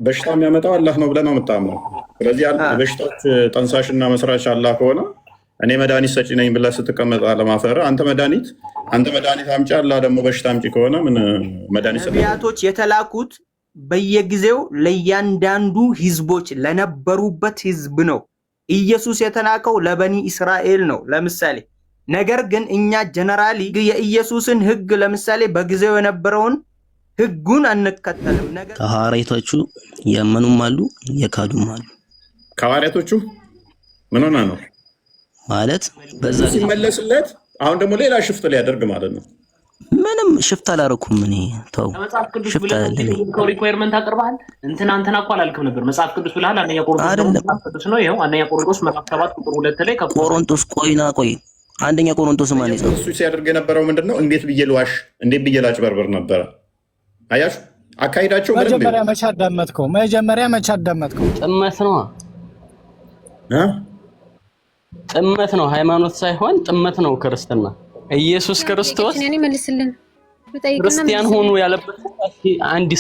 በሽታ የሚያመጣው አላህ ነው ብለህ ነው የምታምነው። ስለዚህ በሽታዎች ጠንሳሽና መስራች አላህ ከሆነ እኔ መድኃኒት ሰጪ ነኝ ብለህ ስትቀመጥ አለማፈር አንተ መድኃኒት አምጪ፣ አላህ ደግሞ በሽታ አምጪ ከሆነ ምን መድኃኒት ሰጪ? ነቢያቶች የተላኩት በየጊዜው ለእያንዳንዱ ህዝቦች ለነበሩበት ህዝብ ነው። ኢየሱስ የተላከው ለበኒ እስራኤል ነው ለምሳሌ። ነገር ግን እኛ ጀነራሊ የኢየሱስን ህግ ለምሳሌ በጊዜው የነበረውን ህጉን አንከተልም። ነገር ከሐዋርያቶቹ ያመኑም አሉ የካዱም አሉ። ከሐዋርያቶቹ ምን ሆነ ነው ማለት በዛ ሲመለስለት አሁን ደግሞ ሌላ ሽፍት ሊያደርግ ማለት ነው። ምንም ሽፍት አላረኩም። እኔ ተው ሽፍት አይደለም። ሪኳየርመንት አቅርበሃል እንትና እኮ አላልክም ነበር። መጽሐፍ ቅዱስ ብለሃል። አንደኛ ቆሮንቶስ ነው ይሄው። አንደኛ ቆሮንቶስ ምዕራፍ 7 ቁጥር 2 ላይ ቆሮንቶስ ቆይ አንደኛ ቆሮንቶስ ማን ይጻፍ? እሱ ሲያደርግ የነበረው ምንድነው? እንዴት ብዬ ልዋሽ፣ እንዴት ብዬ ላጭበርበር ነበረ። አያችሁ አካሄዳቸው። መጀመሪያ መቼ አዳመጥከው? ጥመት ነው ሃይማኖት ሳይሆን ጥመት ነው ክርስትና። ኢየሱስ ክርስቶስ ክርስቲያን ሆኖ ያለበት አንድ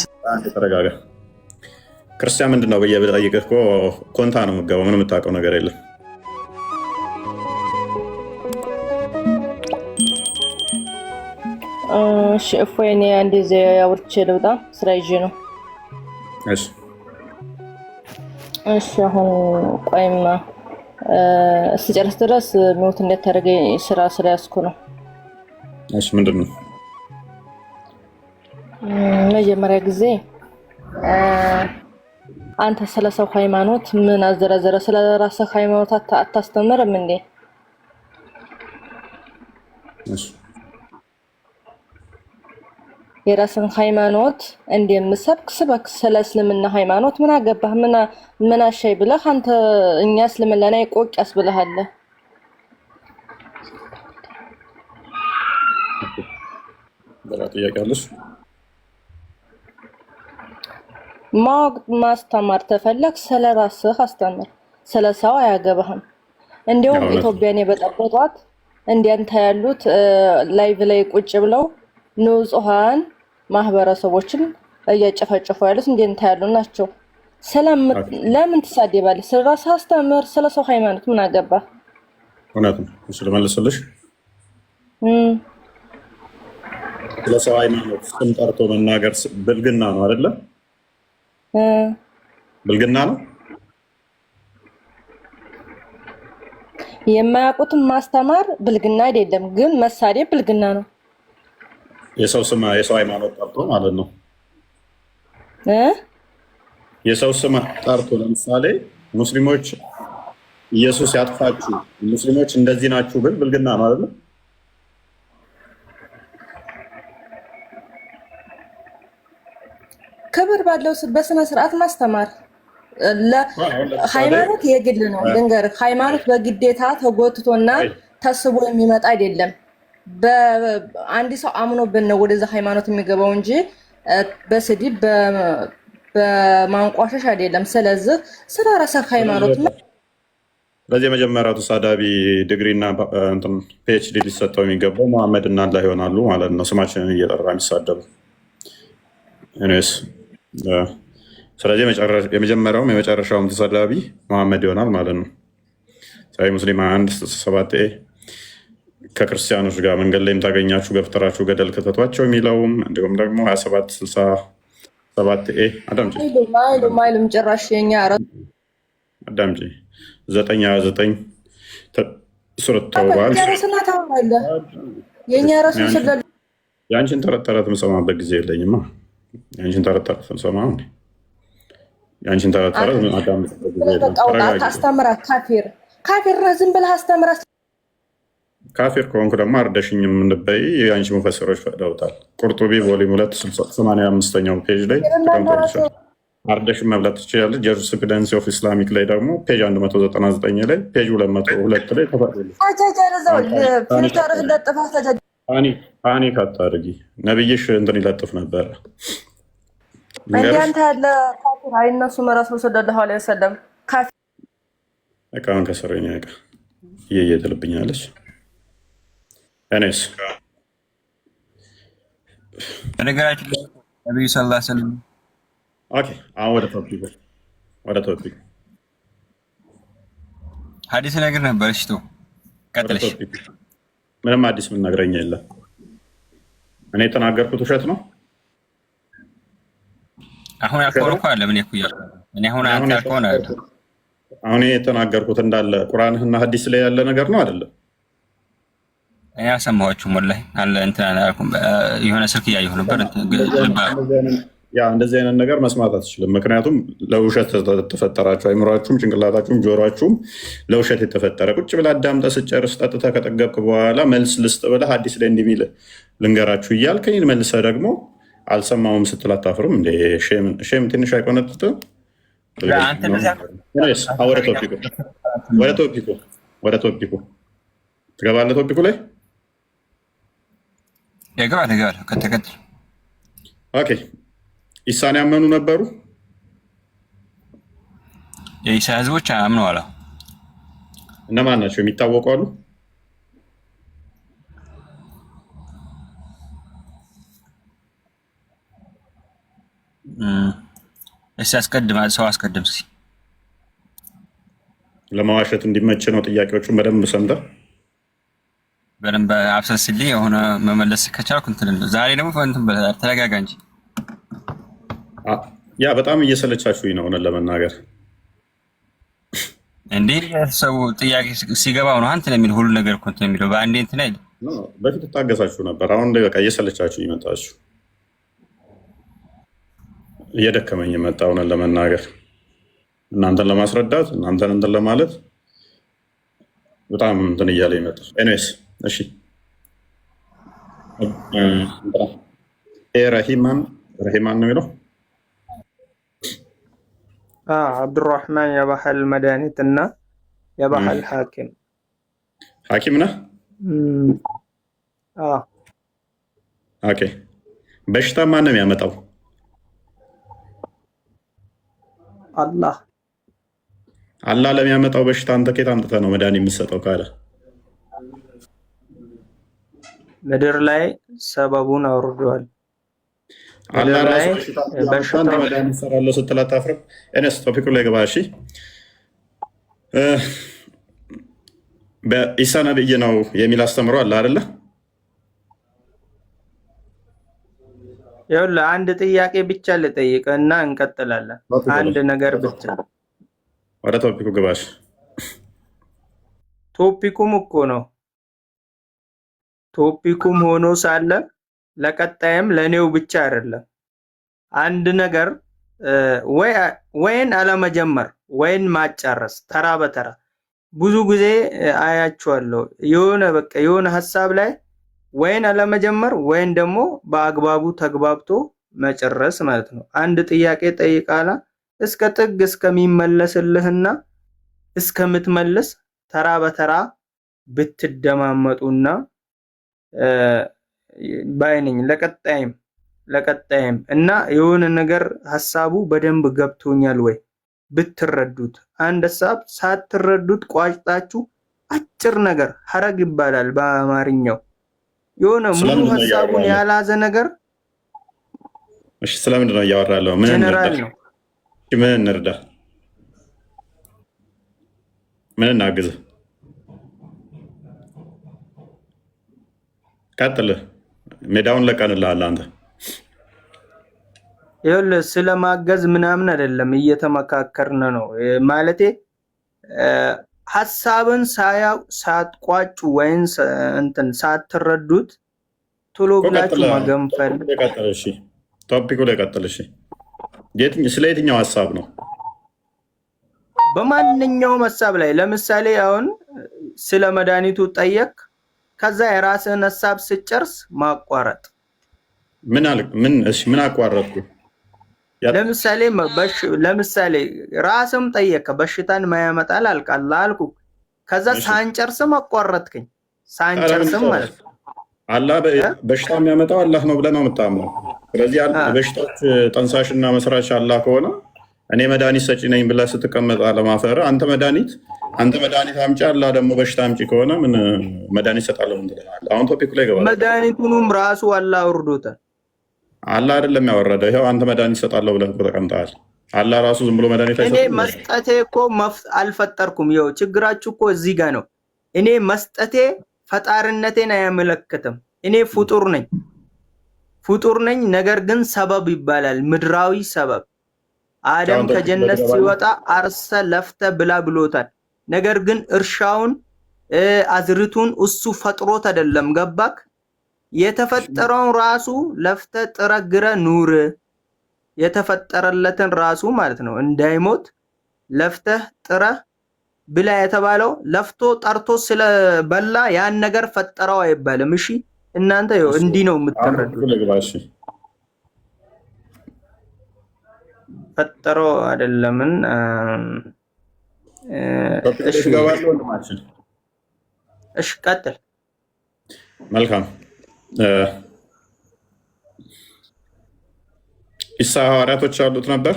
ተረጋጋ። ክርስቲያን ምንድነው ብዬ ብጠይቅህ እኮ ኮንታ ነው የምትገባው። ምንም የምታውቀው ነገር የለም። እሺ እፎይኔ እንደዚህ ያውርቼ ልውጣ፣ ስራ ይዤ ነው። እሺ አሁን ቆይማ እስኪጨርስ ድረስ ሚውት እንደታደርገኝ ስራ ስለያዝኩ ነው። እሺ ምንድን ነው? መጀመሪያ ጊዜ አንተ ስለ ሰው ሃይማኖት ምን አዘረዘረ? ስለ ራስህ ሃይማኖት አታስተምርም እንዴ? እሺ የራስን ሃይማኖት እንደምሰብክ ስበክ። ስለ እስልምና ሃይማኖት ምን አገባህ? ምን አሻይ ብለህ አንተ እኛ እስልምና ላይ ቆቅያስ ብለሃል። ጥያቄያለሽ? ማወቅ ማስተማር ተፈለግ ስለ ራስህ አስተምር። ስለ ሰው አያገባህም። እንዲያውም ኢትዮጵያን የበጠበጧት እንዲያንተ ያሉት ላይቭ ላይ ቁጭ ብለው ንጹሃን ማህበረሰቦችን እያጨፈጨፉ ያሉት እንዴት ያሉ ናቸው? ለምን ትሳደባለህ? ስለ ራስህ አስተምር። ስለ ሰው ሃይማኖት ምን አገባህ? እውነት ነው። እሺ ልመልስልሽ። ስለ ሰው ሃይማኖት ስም ጠርቶ መናገር ብልግና ነው አይደለ? ብልግና ነው። የማያውቁትን ማስተማር ብልግና አይደለም፣ ግን መሳደብ ብልግና ነው። የሰው ስም የሰው ሃይማኖት ጠርቶ ማለት ነው። የሰው ስም ጠርቶ ለምሳሌ ሙስሊሞች ኢየሱስ ያጥፋችሁ፣ ሙስሊሞች እንደዚህ ናችሁ ብል ብልግና ነው አይደል? ክብር ባለው በስነ ስርዓት ማስተማር። ሃይማኖት የግል ነው። ድንገር ሃይማኖት በግዴታ ተጎትቶና ተስቦ የሚመጣ አይደለም። በአንድ ሰው አምኖበት ነው ወደዛ ሃይማኖት የሚገባው እንጂ በስድብ በማንቋሸሽ አይደለም። ስለዚህ ስለ ራስህ ሃይማኖት ለዚህ የመጀመሪያው ተሳዳቢ ዲግሪና እንትን ፒኤችዲ ሊሰጠው የሚገባው መሐመድ እና አላህ ይሆናሉ ማለት ነው። ስማችንን እየጠራ የሚሳደቡ ስለዚህ የመጀመሪያውም የመጨረሻውም ተሳዳቢ መሐመድ ይሆናል ማለት ነው። ሳይ ሙስሊም 1:7 ከክርስቲያኖች ጋር መንገድ ላይ የምታገኛችሁ ገፍትራችሁ ገደል ከተቷቸው የሚለውም እንዲሁም ደግሞ 27:7 አዳምጪ ማይሉም ጭራሽ የኛ አዳምጪ 9:29 ሱረት ተውባ የኛ ራሱ ስለለ ያንቺን ተረት የምሰማበት ጊዜ የለኝማ። ያንቺን ተረት የምሰማ ያንቺን ተረት አዳምጥበት ጊዜ የለኝም። አስተምራ ካፊር ዝም ብለህ አስተምራ። ካፊር ከሆንኩ ደግሞ አርደሽኝ የምንበይ የአንቺ ሙፈሰሮች ፈቅደውታል። ቁርጡቢ ቮሊም 285ኛው ፔጅ ላይ ተቀምጦልሻል። አርደሽን መብላት ትችላለች። ጀሪስፕሩደንስ ኦፍ ኢስላሚክ ላይ ደግሞ ፔጅ 199 ላይ ፔጅ 202 ላይ ተፈቅዶልሻል። ፓኒክ አታድርጊ። ነብይሽ እንትን ይለጥፍ ነበረ። እንዲያንተ ያለ ካፊር አይነሱም። ረሱል ሰለላሁ ዐለይሂ ወሰለም ካፊር እቃውን ከሰረኛ እቃ እየየትልብኛለች። እኔስ በነገራችን ላይ ነብዩ ሰለላሁ ዐለይሂ ወሰለም ኦኬ አሁን ወደ ቶፒክ ሐዲስ ነገር ነበር። እሺ ቶ ቀጥልሽ። ምንም አዲስ ምን ነግረኛ የለም። እኔ የተናገርኩት ውሸት ነው። አሁን ያልከው አለ ምን ይኩያ እኔ አሁን አንተ ያልከው ነው። አሁን የተናገርኩት እንዳለ ቁርአንና ሐዲስ ላይ ያለ ነገር ነው አይደለም? እኔ አልሰማኋችሁም ወላሂ አለ እንትን አላልኩም። የሆነ ስልክ እያየሁ ነበር። እንደዚህ አይነት ነገር መስማት አትችልም። ምክንያቱም ለውሸት ተፈጠራችሁ። አይምሯችሁም፣ ጭንቅላታችሁም፣ ጆሮአችሁም ለውሸት የተፈጠረ ቁጭ ብለህ አዳምጠህ ስጨርስ ጠጥተህ ከጠገብክ በኋላ መልስ ልስጥ ብለህ ሐዲስ ላይ እንዲህ የሚል ልንገራችሁ እያልከኝ መልሰህ ደግሞ አልሰማሁም ስትል አታፍርም እንዴ? ሼም ትንሽ አይቆነጥጥም? ወደ ቶፒኩ ትገባለህ። ቶፒኩ ላይ ይገባል። ከተከተል ኦኬ። ኢሳን ያመኑ ነበሩ። የኢሳ ህዝቦች አምነዋል። እነማን ናቸው? የሚታወቁ አሉ? እሺ አስቀድም፣ ሰው አስቀድም። እስኪ ለማዋሸት እንዲመች ነው። ጥያቄዎቹን በደንብ ሰምተህ በደንብ አብሰስልኝ። የሆነ መመለስ ከቻልኩ እንትን ዛሬ ደግሞ ተረጋጋ እንጂ ያ በጣም እየሰለቻችሁኝ ነው ሆነን ለመናገር። እንዴ ሰው ጥያቄ ሲገባው ነው አንተ የሚል ሁሉ ነገር እኮ እንትን የሚለው በአንዴ እንትን አይደል? በፊት ታገሳችሁ ነበር። አሁን በቃ እየሰለቻችሁ ይመጣችሁ። እየደከመኝ መጣ ሆነን ለመናገር፣ እናንተን ለማስረዳት፣ እናንተን እንትን ለማለት በጣም እንትን እያለ ይመጣል። ኤኒዌይስ እሺ ረሂማን ነው የሚለው አብዱራህማን የባህል መድኃኒት እና የባህል ሐኪም ነህ? ኦኬ። በሽታ ማን ነው የሚያመጣው? አላህ ለሚያመጣው በሽታ አንተ ከየት አምጥተህ ነው መድኃኒት የምትሰጠው ካለ ምድር ላይ ሰበቡን አውርደዋል። አላህ ራሱ በሽታ መድኃኒት ሰራለሁ ስትል አታፍርም? እኔስ ቶፒኩ ላይ ገባ። እሺ በኢሳ ነብይ ነው የሚል አስተምሮ አለ አይደለ? ይኸውልህ አንድ ጥያቄ ብቻ ልጠይቅህና እንቀጥላለን። አንድ ነገር ብቻ ወደ ቶፒኩ ግባሽ። ቶፒኩም እኮ ነው። ቶፒኩም ሆኖ ሳለ ለቀጣይም ለኔው ብቻ አይደለም። አንድ ነገር ወይን አለመጀመር ወይን ማጫረስ ተራ በተራ ብዙ ጊዜ አያችኋለሁ። የሆነ ሀሳብ ላይ ወይን አለመጀመር ወይን ደግሞ በአግባቡ ተግባብቶ መጨረስ ማለት ነው። አንድ ጥያቄ ጠይቃላ እስከ ጥግ እስከሚመለስልህና እስከምትመልስ ተራ በተራ ብትደማመጡና ባይነኝ ለቀጣይም እና የሆነ ነገር ሐሳቡ በደንብ ገብቶኛል ወይ ብትረዱት። አንድ ሐሳብ ሳትረዱት ቋጭጣችሁ አጭር ነገር ሐረግ ይባላል በአማርኛው የሆነ ሙሉ ሐሳቡን ያላዘ ነገር። እሺ ስለምንድን ነው እያወራለሁ? ጀነራል ነው። ምን እንርዳ? ምን እናግዝ? ቀጥል። ሜዳውን ለቀንልሃል አንተ። ይኸውልህ ስለማገዝ ምናምን አይደለም እየተመካከርን ነው ማለቴ። ሐሳብን ሳትቋጩ ወይን እንትን ሳትረዱት ቶሎ ብላችሁ ማገንፈል። እሺ ቶፒኩ ላይ ቀጥል። እሺ ስለ የትኛው ሐሳብ ነው? በማንኛውም ሐሳብ ላይ ለምሳሌ አሁን ስለ መድኃኒቱ ጠየቅ፣ ከዛ የራስህን ሐሳብ ስጨርስ ማቋረጥ። ምን አቋረጥኩ? ለምሳሌ ራስም ጠየቅ፣ በሽታን ማያመጣል አልኩ። ከዛ ሳንጨርስም አቋረጥከኝ። ሳንጨርስም ማለት ነው አላህ በሽታ የሚያመጣው አላህ ነው ብለህ ነው የምታምነው። ስለዚህ በሽታዎች ጠንሳሽና መስራች አላህ ከሆነ እኔ መድኃኒት ሰጪ ነኝ ብለህ ስትቀመጥ አለማፈር። አንተ መድኃኒት አምጪ፣ አላህ ደግሞ በሽታ አምጪ ከሆነ ምን መድኃኒት ሰጣለሁ? አሁን ቶፒክ ላይ ገባ። መድኃኒቱንም ራሱ አላህ አውርዶታል። አላህ አይደለም ያወረደ። ይኸው አንተ መድኃኒት ይሰጣለሁ ብለህ እኮ ተቀምጠሃል። አላህ ራሱ ዝም ብሎ መድኃኒት እኔ አይሰጥም። መስጠቴ እኮ አልፈጠርኩም። ይኸው ችግራችሁ እኮ እዚህ ጋር ነው። እኔ መስጠቴ ፈጣሪነቴን አያመለክትም። እኔ ፍጡር ነኝ። ነገር ግን ሰበብ ይባላል፣ ምድራዊ ሰበብ። አደም ከጀነት ሲወጣ አርሰ ለፍተ ብላ ብሎታል። ነገር ግን እርሻውን አዝርቱን እሱ ፈጥሮት አይደለም። ገባክ? የተፈጠረውን ራሱ ለፍተ ጥረ ግረ ኑር የተፈጠረለትን ራሱ ማለት ነው እንዳይሞት ለፍተህ ጥረህ ብላ የተባለው ለፍቶ ጠርቶ ስለበላ ያን ነገር ፈጠረው አይባልም። እሺ እናንተ ይኸው እንዲህ ነው የምትረዱት። ፈጠረው አይደለምን? እሺ ቀጥል። መልካም ኢሳ ሐዋርያቶች ያሉት ነበር።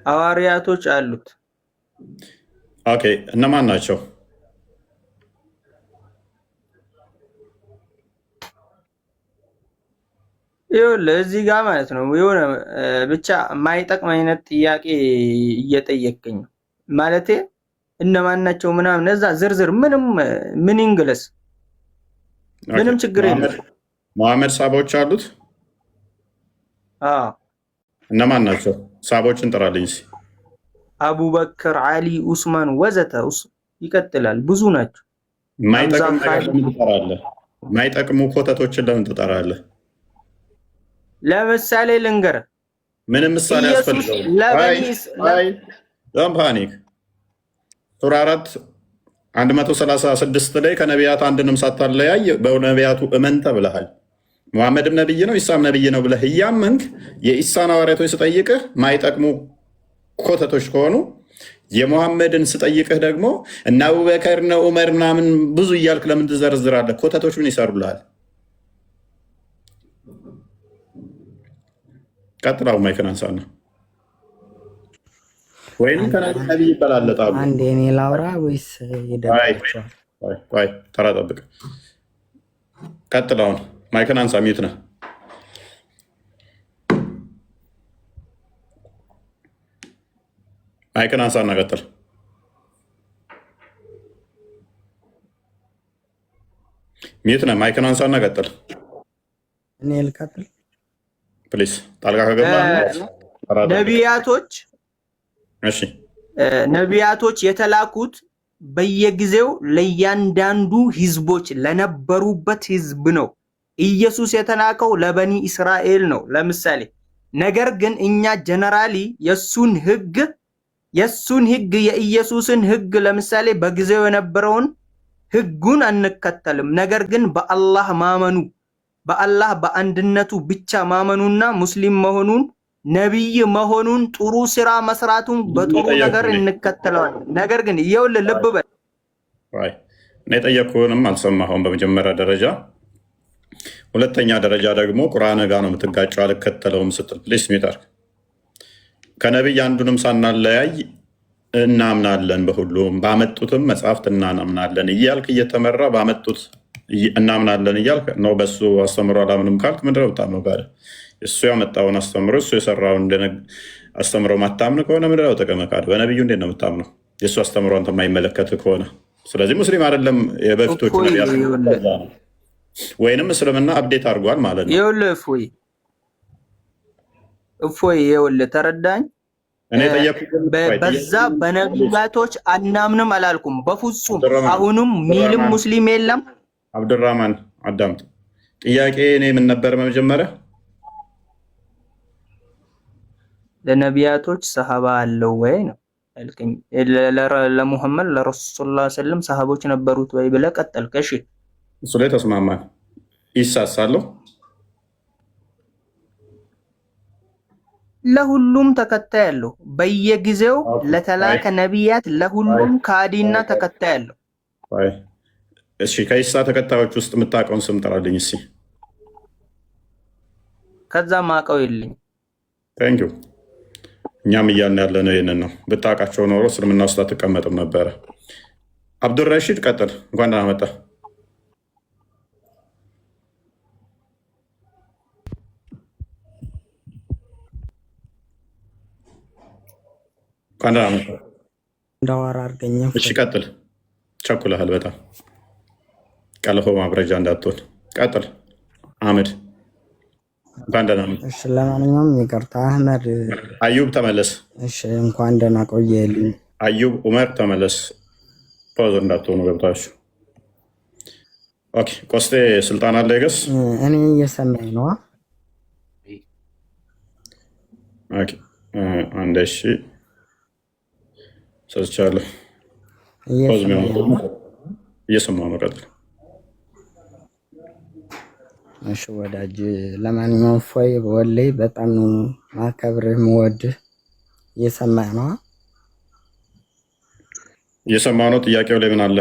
ሐዋርያቶች አሉት። ኦኬ እነማን ናቸው? ይኸውልህ እዚህ ጋር ማለት ነው የሆነ ብቻ የማይጠቅም አይነት ጥያቄ እየጠየቀኝ ነው። ማለቴ እነማን ናቸው ምናምን እዛ ዝርዝር ምን እንግለስ ምንም ችግር የለም። መሐመድ ሳባዎች አሉት። እነማን ናቸው? ሳቦችን ጥራልኝ። አቡበክር፣ አሊ፣ ኡስማን ወዘተ ይቀጥላል። ብዙ ናቸው። የማይጠቅሙ ኮተቶችን ለምን ትጠራለህ? ለምሳሌ ልንገርህ። ምንም ምሳሌ ያስፈልገው? ፓኒክ ሱራ 4 136 ላይ ከነቢያት አንድንም ሳታለያይ በነቢያቱ እመን ተብለሃል። ሙሐመድም ነብይ ነው ኢሳም ነብይ ነው ብለህ እያመንክ የኢሳን ሐዋርያቶች ስጠይቅህ ማይጠቅሙ ኮተቶች ከሆኑ የሙሐመድን ስጠይቅህ ደግሞ እና አቡበከር ነው ዑመር ምናምን ብዙ እያልክ ለምን ትዘርዝራለህ? ኮተቶች ምን ይሰሩልሃል? ቀጥላው ማይክን አንሳና ወይም ከነብይ ይበላለጣሉ። አንዴ እኔ ላውራ ወይስ ይደርሳል? ቆይ ተራ ጠብቅ። ቀጥላውን ማይክን አንሳ። ሚዩት ነህ። ማይክን አንሳ እና ቀጥል። ሚዩት ነህ። ማይክን አንሳ እና ቀጥል። እኔ ልቀጥል ፕሊስ። ጣልቃ ከገባ ነቢያቶች የተላኩት በየጊዜው ለእያንዳንዱ ህዝቦች ለነበሩበት ህዝብ ነው። ኢየሱስ የተላከው ለበኒ እስራኤል ነው። ለምሳሌ ነገር ግን እኛ ጀነራሊ የሱን ህግ የኢየሱስን ህግ ለምሳሌ በጊዜው የነበረውን ህጉን አንከተልም። ነገር ግን በአላህ ማመኑ በአላህ በአንድነቱ ብቻ ማመኑና ሙስሊም መሆኑን ነቢይ መሆኑን ጥሩ ስራ መስራቱን በጥሩ ነገር እንከተለዋለን። ነገር ግን ይኸውልህ ልብ በል እኔ ጠየቅኩህንም አልሰማኸውም በመጀመሪያ ደረጃ። ሁለተኛ ደረጃ ደግሞ ቁርአን ጋር ነው የምትጋጨው አልከተለውም ስትል ፕሊስ ሚታር ከነቢይ አንዱንም ሳናለያይ እናምናለን፣ በሁሉም ባመጡትም መጽሐፍት እናምናለን እያልክ እየተመራ ባመጡት እናምናለን እያልክ ነው። በሱ አስተምሮ አላምንም ካልክ ምንድነው የምታምነው? ጋር እሱ ያመጣውን አስተምሮ እሱ የሰራውን አስተምሮ ማታምን ከሆነ ምንድነው ተቀመቃል? በነቢዩ እንዴት ነው የምታምነው? የእሱ አስተምሮ አንተ የማይመለከት ከሆነ ስለዚህ ሙስሊም አይደለም። የበፊቶቹ ነቢያት ወይንም እስልምና አብዴት አድርጓል ማለት ነው። ይኸውልህ እፎይ ይኸውልህ ተረዳኝ። በዛ በነቢያቶች አናምንም አላልኩም በፍጹም። አሁንም ሚልም ሙስሊም የለም። አብዱራህማን አዳምጥ። ጥያቄ እኔ ምን ነበር መጀመሪያ? ለነቢያቶች ሰሃባ አለው ወይ ነው አልከኝ። ለሙሐመድ ለረሱል ሰለም ሰሃቦች ነበሩት ወይ ብለህ ቀጠልክ። እሺ እሱ ላይ ተስማማን። ኢሳስ አለው? ለሁሉም ተከታይ አለው። በየጊዜው ለተላከ ነቢያት ለሁሉም ካዲና ተከታይ አለው። እሺ ከኢሳ ተከታዮች ውስጥ የምታውቀውን ስም ጥራልኝ እስኪ። ከዛ ማውቀው የለኝ። ታንኪዩ። እኛም እያልን ያለ ነው ይህንን ነው። ብታውቃቸው ኖሮ እስልምና ውስጥ አትቀመጥም ነበረ። አብዱልረሺድ ቀጥል። እንኳን ደህና መጣህ። እንዳወራ አድርገኝ። እሺ ቀጥል። ቸኩለሃል በጣም ቀለፎ ማብረጃ እንዳትሆን ቀጥል። አህመድ እንኳን ደህና መጣህ። እሺ ለማንኛውም ይቅርታ አህመድ። አዩብ ተመለስ። እሺ እንኳን ደህና ቆየልኝ። አዩብ ኡመር ተመለስ። ፖዝ እንዳትሆኑ ገብታችሁ። ኦኬ ቆስጤ ስልጣን አለ ይገስ እኔ እየሰማኝ ነው። ኦኬ አንድ እሺ ሰጥቻለሁ። እየሰማሁ ነው። ቀጥል። እሺ ወዳጅ፣ ለማንኛውም ፎይ ወላሂ በጣም ነው ማከብርህ የምወድህ። እየሰማህ ነው? እየሰማሁ ነው። ጥያቄው ላይ ምን አለ?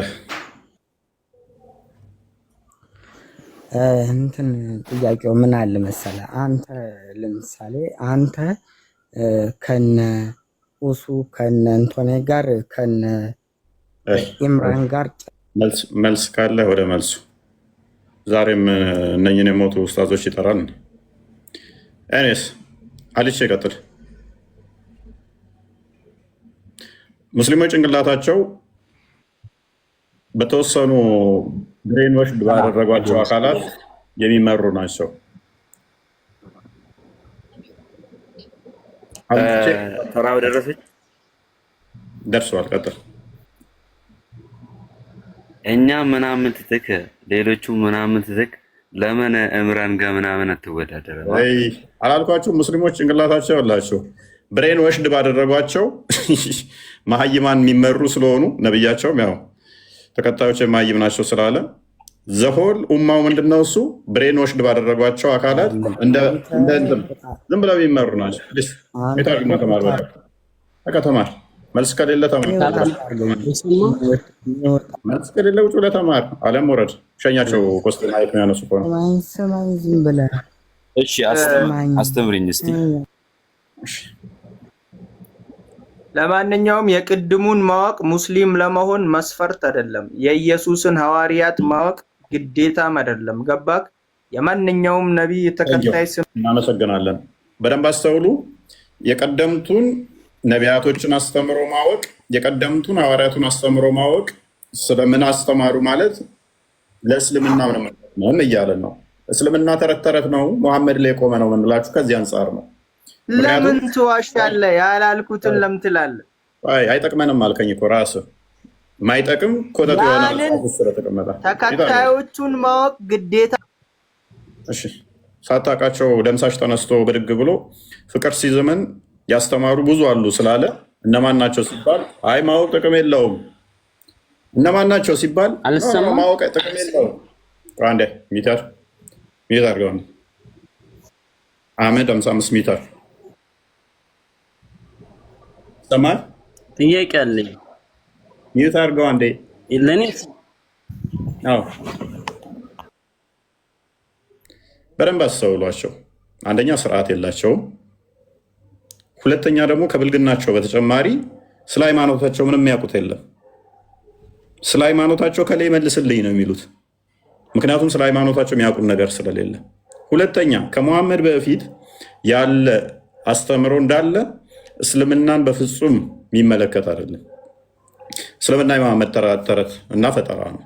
እንትን ጥያቄው ምን አለ መሰለህ? አንተ ለምሳሌ አንተ ከነ ኡሱ ከነ እንቶኔ ጋር ከነ ኢምራን ጋር መልስ ካለ ወደ መልሱ። ዛሬም እነኝን የሞቱ ኡስታዞች ይጠራል። እኔስ አልቼ ቀጥል። ሙስሊሞች ጭንቅላታቸው በተወሰኑ ብሬንዎች ባደረጓቸው አካላት የሚመሩ ናቸው። ተራው ደረሰች ደርሷል። ቀጥል። እኛ ምናምን ትትክ ሌሎቹ ምናምን ትትክ ለምን እምራን ጋር ምናምን አትወዳደረ? አላልኳችሁ? ሙስሊሞች ጭንቅላታቸው ያላቸው ብሬን ወሽድ ባደረጓቸው መሀይማን የሚመሩ ስለሆኑ ነብያቸውም ያው ተከታዮች የመሀይም ናቸው ስላለ ዘሆል ኡማው ምንድነው? እሱ ብሬን ወሽድ ባደረጓቸው አካላት ዝም ብለው የሚመሩ ናቸው። ተማር። መልስ ከሌለ ተማር። መልስ ከሌለ ውጭ ብለህ ተማር። አለም ወረድ ሸኛቸው። ኮስት ማየት ነው ያነሱ ከሆነ ዝም ብለህ እሺ አስተምሪኝ እስቲ። ለማንኛውም የቅድሙን ማወቅ ሙስሊም ለመሆን መስፈርት አይደለም። የኢየሱስን ሐዋርያት ማወቅ ግዴታም አይደለም። ገባክ? የማንኛውም ነቢይ ተከታይ ስም። እናመሰግናለን። በደንብ አስተውሉ። የቀደምቱን ነቢያቶችን አስተምሮ ማወቅ፣ የቀደምቱን ሐዋርያቱን አስተምሮ ማወቅ ስለምን አስተማሩ ማለት ለእስልምና ምንም እያለን ነው። እስልምና ተረት ተረት ነው፣ መሐመድ ላይ የቆመ ነው ምንላችሁ ከዚህ አንጻር ነው። ለምን ትዋሻለህ? ያላልኩትን ለምን ትላለህ? አይጠቅመንም አልከኝ እኮ ራስህ። ማይጠቅም ኮተት ስለተቀመጠ ተከታዮቹን ማወቅ ግዴታ። እሺ ሳታውቃቸው ደምሳሽ ተነስቶ ብድግ ብሎ ፍቅር ሲዘመን ያስተማሩ ብዙ አሉ ስላለ እነማን ናቸው ሲባል አይ ማወቅ ጥቅም የለውም። እነማን ናቸው ሲባል ማወቅ ጥቅም የለውም። አንዴ ሚተር አድርገው አህመድ 55 ሜትር ሰማል። ጥያቄ አለኝ። ሚዩት አድርገው አንዴ ለኔ። አዎ በደንብ አስተውሏቸው። አንደኛ ስርዓት የላቸውም። ሁለተኛ ደግሞ ከብልግናቸው በተጨማሪ ስለ ሃይማኖታቸው ምንም የሚያውቁት የለም። ስለ ሃይማኖታቸው ከላይ መልስልኝ ነው የሚሉት። ምክንያቱም ስለ ሃይማኖታቸው የሚያውቁት ነገር ስለሌለ። ሁለተኛ ከመሐመድ በፊት ያለ አስተምሮ እንዳለ እስልምናን በፍጹም የሚመለከት አይደለም። እስልምና የመሐመድ ተረት እና ፈጠራ ነው።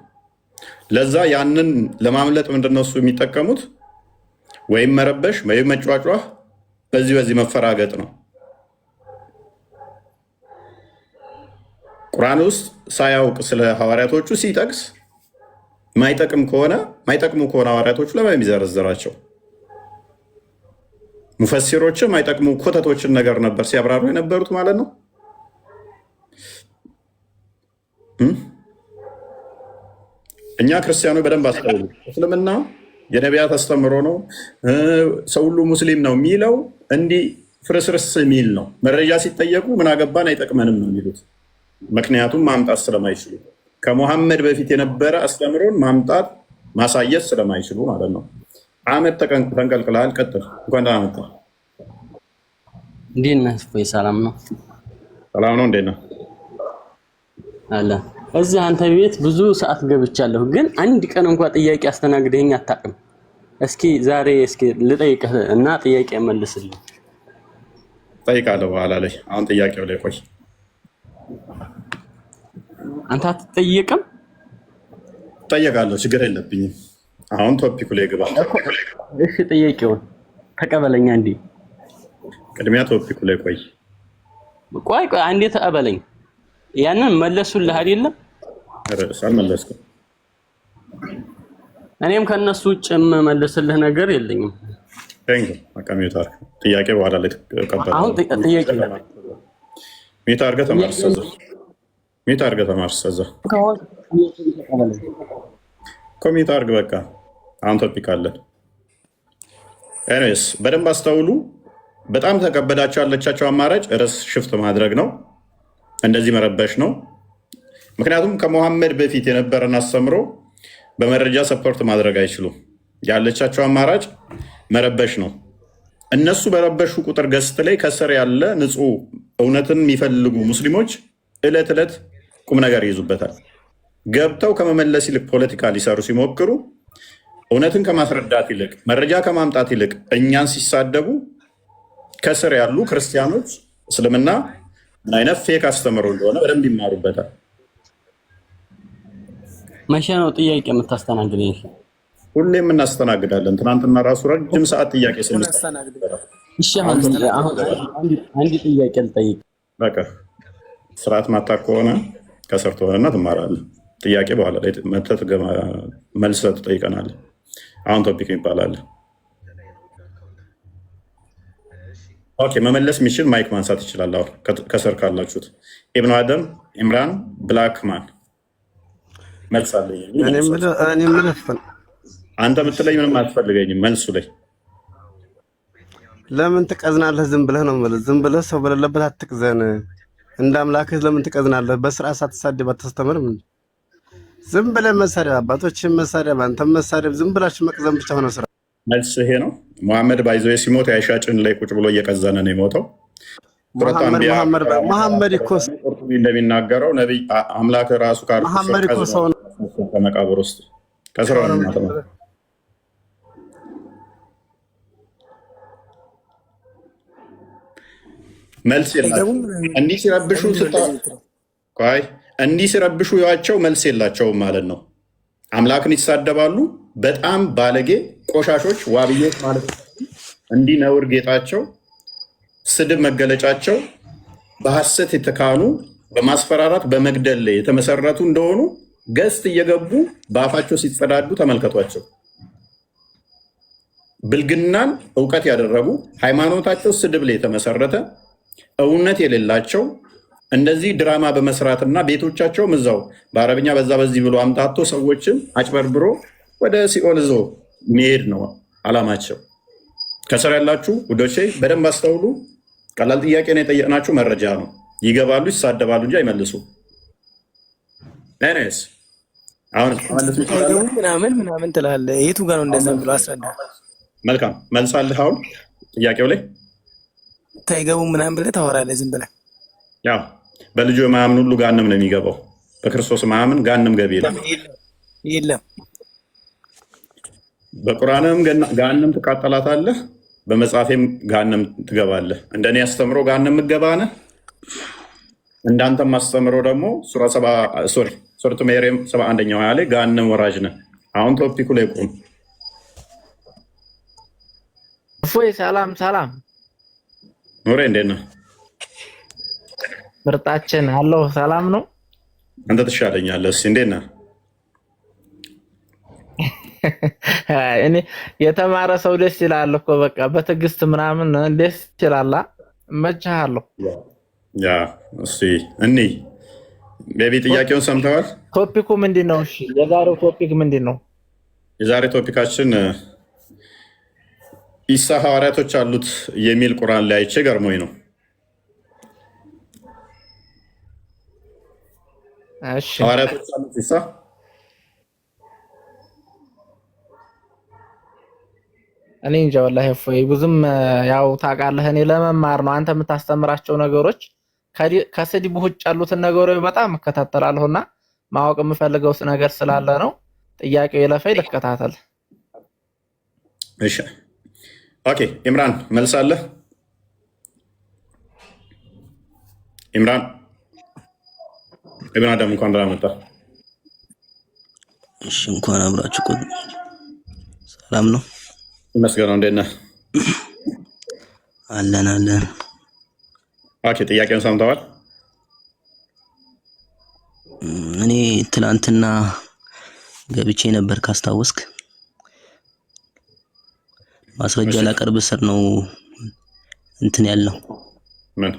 ለዛ ያንን ለማምለጥ ምንድነው እሱ የሚጠቀሙት? ወይም መረበሽ ወይም መጫጫህ፣ በዚህ መፈራገጥ ነው። ቁርአን ውስጥ ሳያውቅ ስለ ሐዋርያቶቹ ሲጠቅስ ማይጠቅሙ ከሆነ ሐዋርያቶቹ ለምን የሚዘረዝራቸው? ሙፈሲሮችም ማይጠቅሙ ኮተቶችን ነገር ነበር ሲያብራሩ የነበሩት ማለት ነው። እኛ ክርስቲያኖች በደንብ አስተውሉ። እስልምና የነቢያት አስተምሮ ነው፣ ሰው ሁሉ ሙስሊም ነው የሚለው እንዲህ ፍርስርስ የሚል ነው። መረጃ ሲጠየቁ ምን አገባን አይጠቅመንም ነው የሚሉት። ምክንያቱም ማምጣት ስለማይችሉ ከሙሐመድ በፊት የነበረ አስተምሮን ማምጣት ማሳየት ስለማይችሉ ማለት ነው። አህመድ ተንቀልቅለሃል። ቀጥል። እንኳን ደህና መጣህ። እንዴት ነህ? ሰላም ነው? ሰላም ነው። እንዴት ነህ? አለ እዚህ አንተ ቤት ብዙ ሰዓት ገብቻለሁ፣ ግን አንድ ቀን እንኳን ጥያቄ አስተናግደኸኝ አታውቅም። እስኪ ዛሬ ልጠይቅህ እና ጥያቄ መልስልኝ። ጠይቃለሁ በኋላ ላይ። አሁን ጥያቄው ላይ ቆይ። አንተ አትጠየቅም? እጠየቃለሁ፣ ችግር የለብኝም። አሁን ቶፒኩ ላይ ግባ። እሺ ጥያቄውን ተቀበለኛ እንዴ። ቅድሚያ ቶፒኩ ላይ ቆይ ቆይ አንዴ ተቀበለኝ። ያንን መለሱልህ አይደለም? ርዕስ አልመለስኩም። እኔም ከነሱ ውጭ የምመልስልህ ነገር የለኝም። አቀሚታር ጥያቄ በኋላ ላይ ተቀበለ። አሁን ጥያቄ ሚት አድርገህ ተማርሰዘ ሚት አድርገህ ተማርሰዘ ኮሚት አድርግ። በቃ አሁን ቶፒክ አለን። ኤኒዌይስ በደንብ አስተውሉ። በጣም ተከበዳቸው ያለቻቸው አማራጭ ርዕስ ሽፍት ማድረግ ነው፣ እንደዚህ መረበሽ ነው። ምክንያቱም ከሙሐመድ በፊት የነበረን አስተምሮ በመረጃ ሰፖርት ማድረግ አይችሉም። ያለቻቸው አማራጭ መረበሽ ነው። እነሱ በረበሹ ቁጥር ገስት ላይ ከስር ያለ ንጹህ እውነትን የሚፈልጉ ሙስሊሞች እለት ዕለት ቁም ነገር ይይዙበታል። ገብተው ከመመለስ ይልቅ ፖለቲካ ሊሰሩ ሲሞክሩ እውነትን ከማስረዳት ይልቅ መረጃ ከማምጣት ይልቅ እኛን ሲሳደቡ ከስር ያሉ ክርስቲያኖች እስልምና ምን አይነት ፌክ አስተምሮ እንደሆነ በደንብ ይማሩበታል። መቼ ነው ጥያቄ የምታስተናግደኝ? ሁሌም እናስተናግዳለን። ትናንትና ራሱ ረጅም ሰዓት ጥያቄ አንድ ጥያቄ ልጠይቅ። በቃ ስርዓት ማታ ከሆነ ከስር ትሆንና ትማራለህ። ጥያቄ በኋላ ላይ መተህ መልሰህ ትጠይቀናለህ። አሁን ቶፒክ ይባላል። ኦኬ፣ መመለስ የሚችል ማይክ ማንሳት ይችላል። አሁን ከስር ካላችሁት ኢብኑ አደም፣ ኢምራን፣ ብላክማን መልስ አለኝ። አንተ የምትለኝ ምንም አትፈልገኝም። መልሱ ላይ ለምን ትቀዝናለህ? ዝም ብለህ ነው ማለት ዝም ብለህ ሰው በሌለበት አትቅዘን። እንደ አምላክህ ለምን ትቀዝናለህ? በስርዓት ሳትሳደብ አታስተምርም? ዝም ብለህ መሳደብ፣ አባቶችን መሳደብ፣ አንተም መሳደብ፣ ዝም ብላችሁ መቅዘን ብቻ ሆነ ስራ። መልስ ይሄ ነው። ሙሐመድ ባይዞ ሲሞት የአይሻ ጭን ላይ ቁጭ ብሎ እየቀዘነ ነው የሞተው። መሐመድ እኮ እንደሚናገረው ነቢይ አምላክ ራሱ ከመቃብር ውስጥ ከስራ ነው። መልስ የላቸውም። እንዲህ ሲረብሹ ያቸው መልስ የላቸውም ማለት ነው። አምላክን ይሳደባሉ። በጣም ባለጌ ቆሻሾች ዋብዮች ማለት ነው። እንዲህ ነውር ጌጣቸው፣ ስድብ መገለጫቸው፣ በሐሰት የተካኑ በማስፈራራት በመግደል ላይ የተመሰረቱ እንደሆኑ ገስት እየገቡ በአፋቸው ሲጸዳዱ ተመልከቷቸው። ብልግናን እውቀት ያደረጉ ሃይማኖታቸው ስድብ ላይ የተመሰረተ እውነት የሌላቸው እንደዚህ ድራማ በመስራትና ቤቶቻቸውም እዛው በአረብኛ በዛ በዚህ ብሎ አምታቶ ሰዎችን አጭበርብሮ ወደ ሲኦል ዞ መሄድ ነው አላማቸው። ከስር ያላችሁ ውዶቼ በደንብ አስተውሉ። ቀላል ጥያቄ ነው የጠየቅናችሁ፣ መረጃ ነው። ይገባሉ፣ ይሳደባሉ እንጂ አይመልሱ። ኔስ አሁን ምናምን ትላለህ። የቱ ጋር ነው እንደዛ ብሎ አስረዳ። መልካም መልሳለህ። አሁን ጥያቄው ላይ ታይገቡ ምናምን ብለህ ታወራለህ ዝም ብለህ። ያው በልጁ የማያምን ሁሉ ጋንም ነው የሚገባው። በክርስቶስ ማያምን ጋንም ገቢ የለም። በቁርአንም ጋንም ትቃጠላታለህ፣ በመጽሐፌም ጋንም ትገባለህ። እንደኔ አስተምሮ ጋንም ምገባነህ፣ እንዳንተም አስተምሮ ደግሞ ሱረቱ መርየም 71ኛው ላይ ጋንም ወራጅ ነህ። አሁን ቶፒኩ ላይ ቁም። እፎይ ሰላም ሰላም። ኑሬ እንዴት ነህ? ምርጣችን አለው። ሰላም ነው። አንተ ትሻለኛለህ። እስኪ እንዴት ነህ? እኔ የተማረ ሰው ደስ ይላል እኮ በቃ በትዕግስት ምናምን ደስ ይላል። እመችሃለሁ። ያ እስኪ እኒ ቤቢ ጥያቄውን ሰምተዋል? ቶፒኩ ምንድን ነው? እሺ የዛሬው ቶፒክ ምንድን ነው? የዛሬ ቶፒካችን ኢሳ ሐዋርያቶች አሉት የሚል ቁርአን ላይ አይቼ ገርሞኝ ነው። እሺ ሐዋርያቶች አሉት ኢሳ? እኔ እንጃ ወላሂ እፎይ ብዙም ያው ታውቃለህ፣ እኔ ለመማር ነው። አንተ የምታስተምራቸው ነገሮች ከስድብ ውጭ ያሉትን ነገሮች በጣም እከታተላለሁና ማወቅ የምፈልገው ነገር ስላለ ነው። ጥያቄው የለፈኝ ልከታተል። እሺ ኦኬ። ኢምራን መልሳለህ? ኢምራን ኢብን አደም እንኳን ደህና መጣ። እሺ እንኳን አብራችሁ ቆይ። ሰላም ነው ይመስገን። እንዴት ነህ? አለን አለን። ኦኬ ጥያቄውን ሰምተዋል? እኔ ትላንትና ገብቼ ነበር ካስታወስክ። ማስረጃ ላቀርብ ስር ነው እንትን ያለው ምን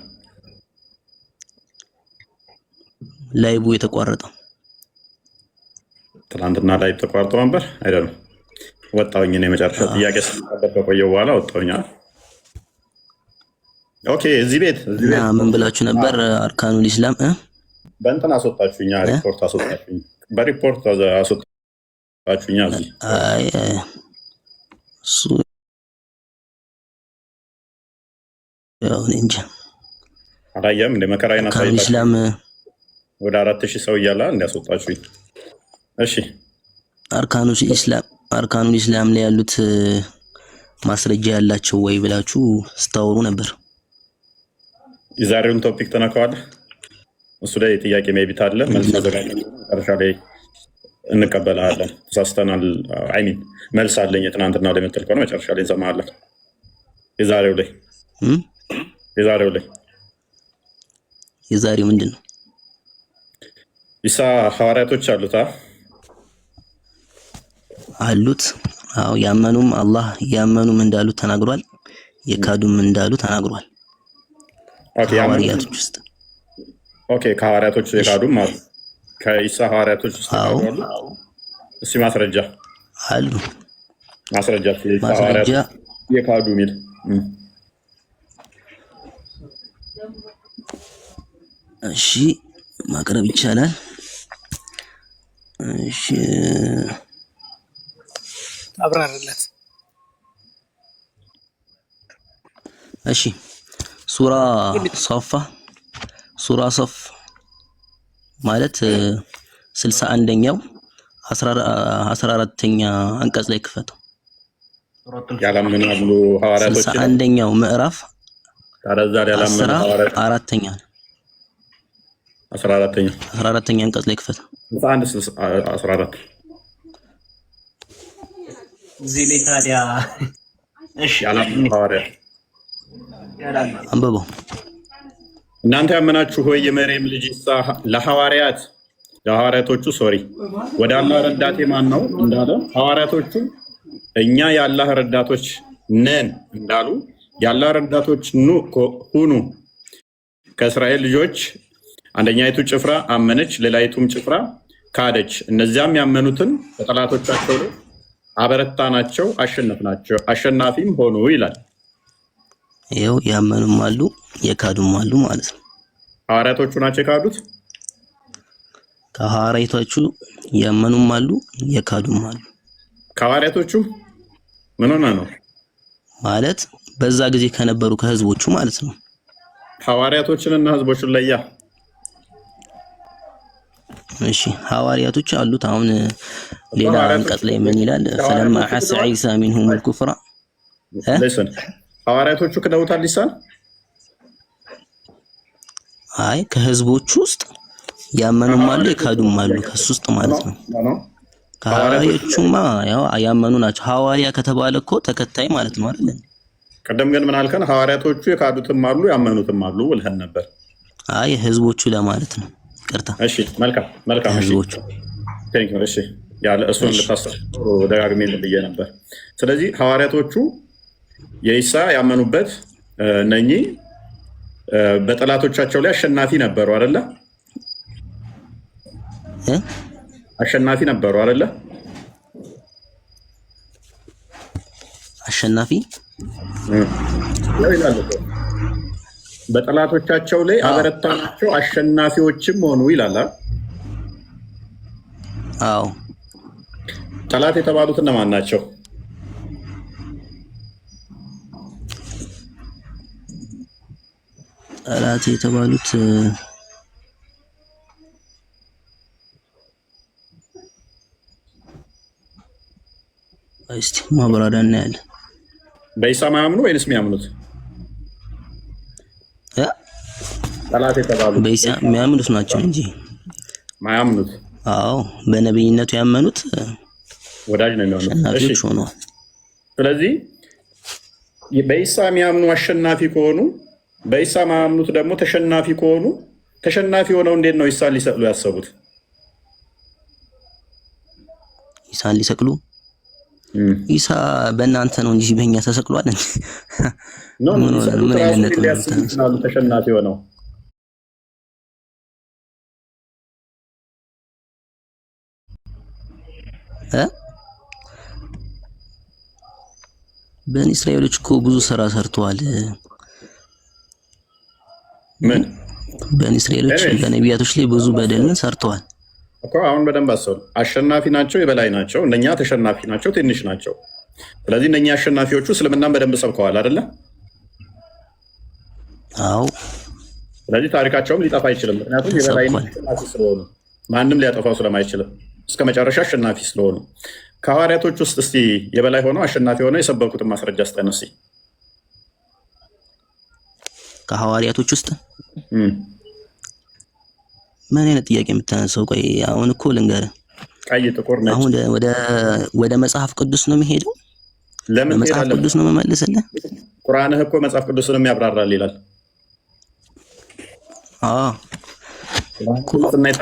ላይቡ የተቋረጠው። ትላንትና ላይ ተቋርጦ ነበር አይደለም? ወጣሁኝ ነው የመጨረሻ ጥያቄ ስለነበረ ከቆየሁ በኋላ ወጣሁኝ። ኦኬ እዚህ ቤት ምን ብላችሁ ነበር? አርካኑል ኢስላም በእንትን አስወጣችሁኛ፣ ሪፖርት አስወጣችሁኝ፣ በሪፖርት አስወጣችሁኛ። እዚህ አይ እሱ ያው እንጃ አላየም እንደ መከራዬን አሳይታችሁ ኢስላም ወደ 4000 ሰው እያለ እንዲያስወጣችሁኝ። እሺ አርካኑል ኢስላም ላይ ያሉት ማስረጃ ያላቸው ወይ ብላችሁ ስታወሩ ነበር። የዛሬውን ቶፒክ ተነካዋለህ? እሱ ላይ ጥያቄ ሜቢት አለ መልስ ተዘጋጅተን መጨረሻ ላይ እንቀበላለን። ተሳስተናል አይሚን መልስ አለኝ የትናንትና ላይ የምትል ከሆነ መጨረሻ ላይ እንሰማለን። የዛሬው ምንድን ነው? ኢሳ ሐዋርያቶች አሉት አሉት። አዎ ያመኑም አላህ ያመኑም እንዳሉት ተናግሯል። የካዱም እንዳሉ ተናግሯል። ሐዋርያቶች ውስጥ ከሐዋርያቶች የካዱም አሉ። ከኢሳ ሐዋርያቶች ውስጥ አሉ። እሺ ማስረጃ አሉ። ማስረጃ የካዱ ሚል እሺ ማቅረብ ይቻላል። እሺ አብራራለት። እሺ ሱራ ሶፍ ማለት 61ኛው 14ኛ አንቀጽ ላይ ክፈተው። ያላመኑ ሐዋርያቶች 61ኛው ምዕራፍ ታረዛል ያላመኑ ሐዋርያቶች 4ኛ 14ኛ አንቀጽ ላይ ክፈተው። 14 እዚህ ላይ ታዲያ እሺ ያላመኑ ሐዋርያት አንብበው። እናንተ ያመናችሁ ሆይ የመርየም ልጅ ኢሳ ለሐዋርያቶቹ ወደ አላህ ረዳቴ ማን ነው እንዳለ ሐዋርያቶቹ እኛ የአላህ ረዳቶች ነን እንዳሉ የአላህ ረዳቶች ሁኑ። ከእስራኤል ልጆች አንደኛይቱ ጭፍራ አመነች፣ ሌላይቱም ጭፍራ ካደች። እነዚያም ያመኑትን በጠላቶቻቸው ላይ አበረታናቸው፣ አሸናፊም ሆኑ ይላል። ይኸው ያመኑም አሉ የካዱም አሉ ማለት ነው። ሐዋርያቶቹ ናቸው የካዱት። ከሐዋርያቶቹ ያመኑም አሉ የካዱም አሉ። ከሐዋርያቶቹ ምን ሆነ ነው ማለት በዛ ጊዜ ከነበሩ ከህዝቦቹ ማለት ነው። ሐዋርያቶችንና ህዝቦችን ለያ። እሺ ሐዋርያቶች አሉት። አሁን ሌላ አንቀጽ ላይ ምን ይላል? ፈለማ ሐሰ ዒሳ ሚንሁም الكفر ሐዋርያቶቹ ክደውታል ኢሳን። አይ ከህዝቦቹ ውስጥ ያመኑም አሉ የካዱም አሉ ከሱ ውስጥ ማለት ነው። ከሐዋርያዎቹማ ያው ያመኑ ናቸው። ሐዋርያ ከተባለ እኮ ተከታይ ማለት ነው አይደል? ቀደም ግን ምን አልከን? ሐዋርያቶቹ የካዱትም አሉ ያመኑትም አሉ ብለህን ነበር። አይ ህዝቦቹ ለማለት ነው። ይቅርታ። እሺ መልካም ህዝቦቹ ቴንክ ዩ። እሺ ያለ እሱን ልታስተምሩ ደጋግሜ ልብዬ ነበር። ስለዚህ ሐዋርያቶቹ የኢሳ ያመኑበት እነኚህ በጠላቶቻቸው ላይ አሸናፊ ነበሩ አይደለ? አሸናፊ ነበሩ አይደለ? አሸናፊ በጠላቶቻቸው ላይ አበረታናቸው አሸናፊዎችም ሆኑ ይላል። አዎ ጠላት የተባሉት እነማን ናቸው? ጠላት የተባሉት እስቲ ማብራሪያ እናያለን። በኢሳ ማያምኑ ወይንስ የሚያምኑት? ጠላት የተባሉት በኢሳ የሚያምኑት ናቸው እንጂ ማያምኑት አዎ በነብይነቱ ያመኑት ወዳጅ ነው የሚሆነው። አሸናፊዎች ሆነዋል። ስለዚህ በኢሳ የሚያምኑ አሸናፊ ከሆኑ በኢሳ ማያምኑት ደግሞ ተሸናፊ ከሆኑ ተሸናፊ ሆነው እንዴት ነው ኢሳን ሊሰቅሉ ያሰቡት? ኢሳን ሊሰቅሉ ኢሳ በእናንተ ነው እንጂ በእኛ ተሰቅሏል እንዴ? ምን አይነት ነው ተሸናፊ ሆነው? በኒ እስራኤሎች እኮ ብዙ ስራ ሰርተዋል። ምን በኒ እስራኤሎች በነቢያቶች ላይ ብዙ በደልን ሰርተዋል እኮ። አሁን በደንብ አሰሩ። አሸናፊ ናቸው፣ የበላይ ናቸው። እነኛ ተሸናፊ ናቸው፣ ትንሽ ናቸው። ስለዚህ እነኛ አሸናፊዎቹ እስልምናን በደንብ ሰብከዋል አይደለ? አዎ። ስለዚህ ታሪካቸውም ሊጠፋ አይችልም። ምክንያቱም የበላይ አሸናፊ ስለሆኑ ማንም ሊያጠፋው ስለማይችልም እስከ መጨረሻ አሸናፊ ስለሆኑ። ከሐዋርያቶች ውስጥ እስቲ የበላይ ሆነው አሸናፊ ሆነው የሰበኩትን ማስረጃ ስጠን እስቲ። ከሐዋርያቶች ውስጥ ምን አይነት ጥያቄ የምታነሳው? ቆይ አሁን እኮ ልንገርህ። ቀይ ጥቁር ነጭ። አሁን ወደ መጽሐፍ ቅዱስ ነው የሚሄደው? ለምን መጽሐፍ ቅዱስ ነው መመለስልህ? ቁርአንህ እኮ መጽሐፍ ቅዱስንም ያብራራል ይላል።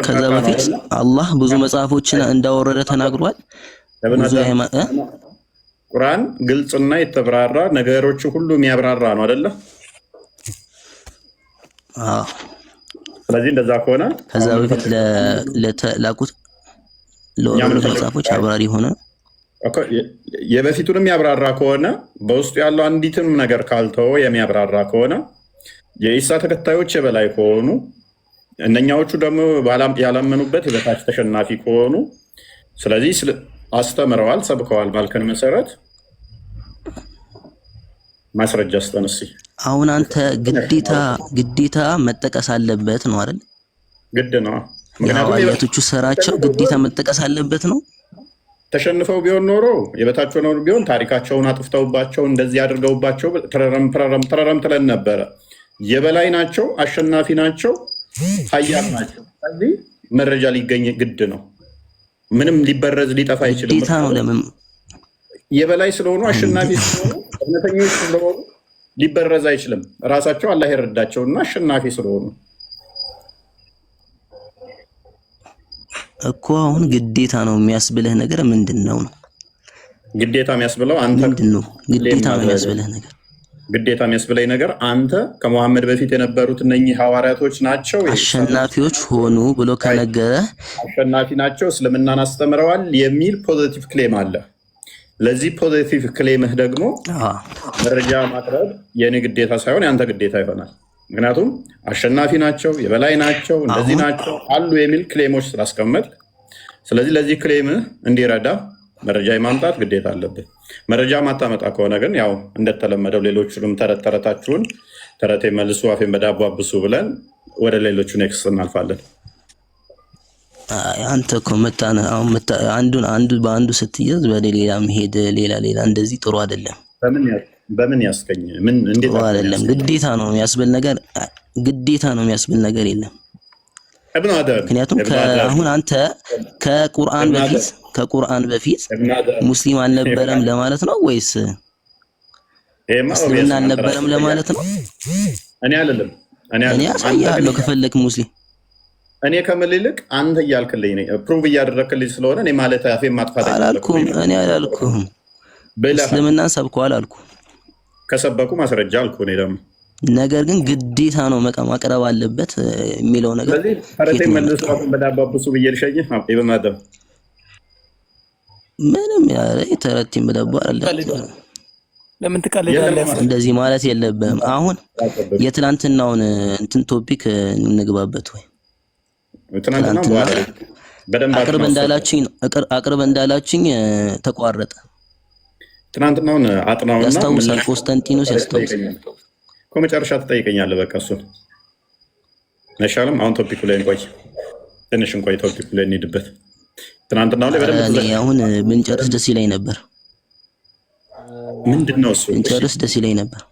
ከዛ በፊት አላህ ብዙ መጽሐፎችን እንዳወረደ ተናግሯል። ቁርአን ግልጽና የተብራራ ነገሮች ሁሉ የሚያብራራ ነው አይደለ? ስለዚህ እንደዛ ከሆነ ከዛ በፊት ለተላኩት ለወረዱ መጽሐፎች አብራሪ ሆነ የበፊቱንም ያብራራ ከሆነ በውስጡ ያለው አንዲትም ነገር ካልተወ የሚያብራራ ከሆነ የኢሳ ተከታዮች የበላይ ከሆኑ እነኛዎቹ ደግሞ ያላመኑበት የበታች ተሸናፊ ከሆኑ ስለዚህ አስተምረዋል፣ ሰብከዋል ባልከን መሰረት ማስረጃ ስጠን እስኪ። አሁን አንተ ግዴታ መጠቀስ አለበት ነው አይደል? ግድ ነው። የሐዋርያቶቹ ስራቸው ግዴታ መጠቀስ አለበት ነው። ተሸንፈው ቢሆን ኖሮ የበታች ሆነው ቢሆን ታሪካቸውን አጥፍተውባቸው እንደዚህ አድርገውባቸው ተረረም ትለን ነበረ። የበላይ ናቸው፣ አሸናፊ ናቸው፣ ኃያል ናቸው። ስለዚህ መረጃ ሊገኝ ግድ ነው። ምንም ሊበረዝ ሊጠፋ አይችልም። ግዴታ ነው። ለምን? የበላይ ስለሆኑ አሸናፊ ስለሆኑ እውነተኞች ስለሆኑ ሊበረዝ አይችልም። ራሳቸው አላህ የረዳቸውና አሸናፊ ስለሆኑ እኮ። አሁን ግዴታ ነው የሚያስብልህ ነገር ምንድን ነው? ግዴታ የሚያስብለው አንተ ምንድን ነው? ግዴታ ነው የሚያስብልህ ነገር ግዴታ የሚያስብለኝ ነገር አንተ ከመሐመድ በፊት የነበሩት እነኚህ ሐዋርያቶች ናቸው አሸናፊዎች ሆኑ ብሎ ከነገረ አሸናፊ ናቸው፣ እስልምናን አስተምረዋል የሚል ፖዚቲቭ ክሌም አለ። ለዚህ ፖዚቲቭ ክሌምህ ደግሞ መረጃ ማቅረብ የኔ ግዴታ ሳይሆን ያንተ ግዴታ ይሆናል። ምክንያቱም አሸናፊ ናቸው፣ የበላይ ናቸው፣ እንደዚህ ናቸው አሉ የሚል ክሌሞች ስላስቀመጥ፣ ስለዚህ ለዚህ ክሌምህ እንዲረዳ መረጃ የማምጣት ግዴታ አለብህ። መረጃ ማታመጣ ከሆነ ግን ያው እንደተለመደው ሌሎቹንም ተረታችሁን ተረቴ መልሱ አፌን በዳቦ አብሱ ብለን ወደ ሌሎቹ ኔክስት እናልፋለን። አንተ እኮ አንዱ በአንዱ ስትያዝ በሌላ መሄድ ሌላ እንደዚህ ጥሩ አይደለም። በምን ያስገኝ? ምን እንዴት አይደለም? ግዴታ ነው የሚያስብል ነገር የለም። ምክንያቱም አሁን አንተ ከቁርአን በፊት ሙስሊም አልነበረም ለማለት ነው ወይስ እስልምና አልነበረም ለማለት ነው? እኔ አይደለም እኔ አሳያለሁ ከፈለክ ሙስሊም እኔ ከምልልቅ አንተ እያልክልኝ ነው፣ ፕሩቭ እያደረክልኝ ስለሆነ እኔ ማለት አፌን ማጥፋት አላልኩም። እኔ አላልኩም እስልምናን ሰብከዋል አልኩ። ከሰበኩ ማስረጃ አልኩ። እኔ ደግሞ ነገር ግን ግዴታ ነው ማቅረብ አለበት የሚለው ነገር ስለዚህ ፈረቴ መልሶ አሁን በዳባብሱ ብዬልሸኝ በማደም ምንም ያለ ተረቲም በዳባ አይደለም። ለምን ትቀልዳለህ? እንደዚህ ማለት የለብህም። አሁን የትላንትናውን እንትን ቶፒክ እንግባበት ወይ ትላንትና አቅርብ እንዳላችኝ ተቋረጠ። ትናንትናውን አጥናውና ያስታውሳል። ኮንስታንቲኖስ ያስታውሳል። ከመጨረሻ ትጠይቀኛለህ። በቃ እሱ አይሻልም? አሁን ቶፒኩ ላይ እንቆይ፣ ትንሽ እንቆይ፣ ቶፒኩ ላይ እንሂድበት። ትናንትናው ላይ በደንብ አሁን ብንጨርስ ደስ ይለኝ ነበር። ምንድን ነው እሱ? ብንጨርስ ደስ ይለኝ ነበር።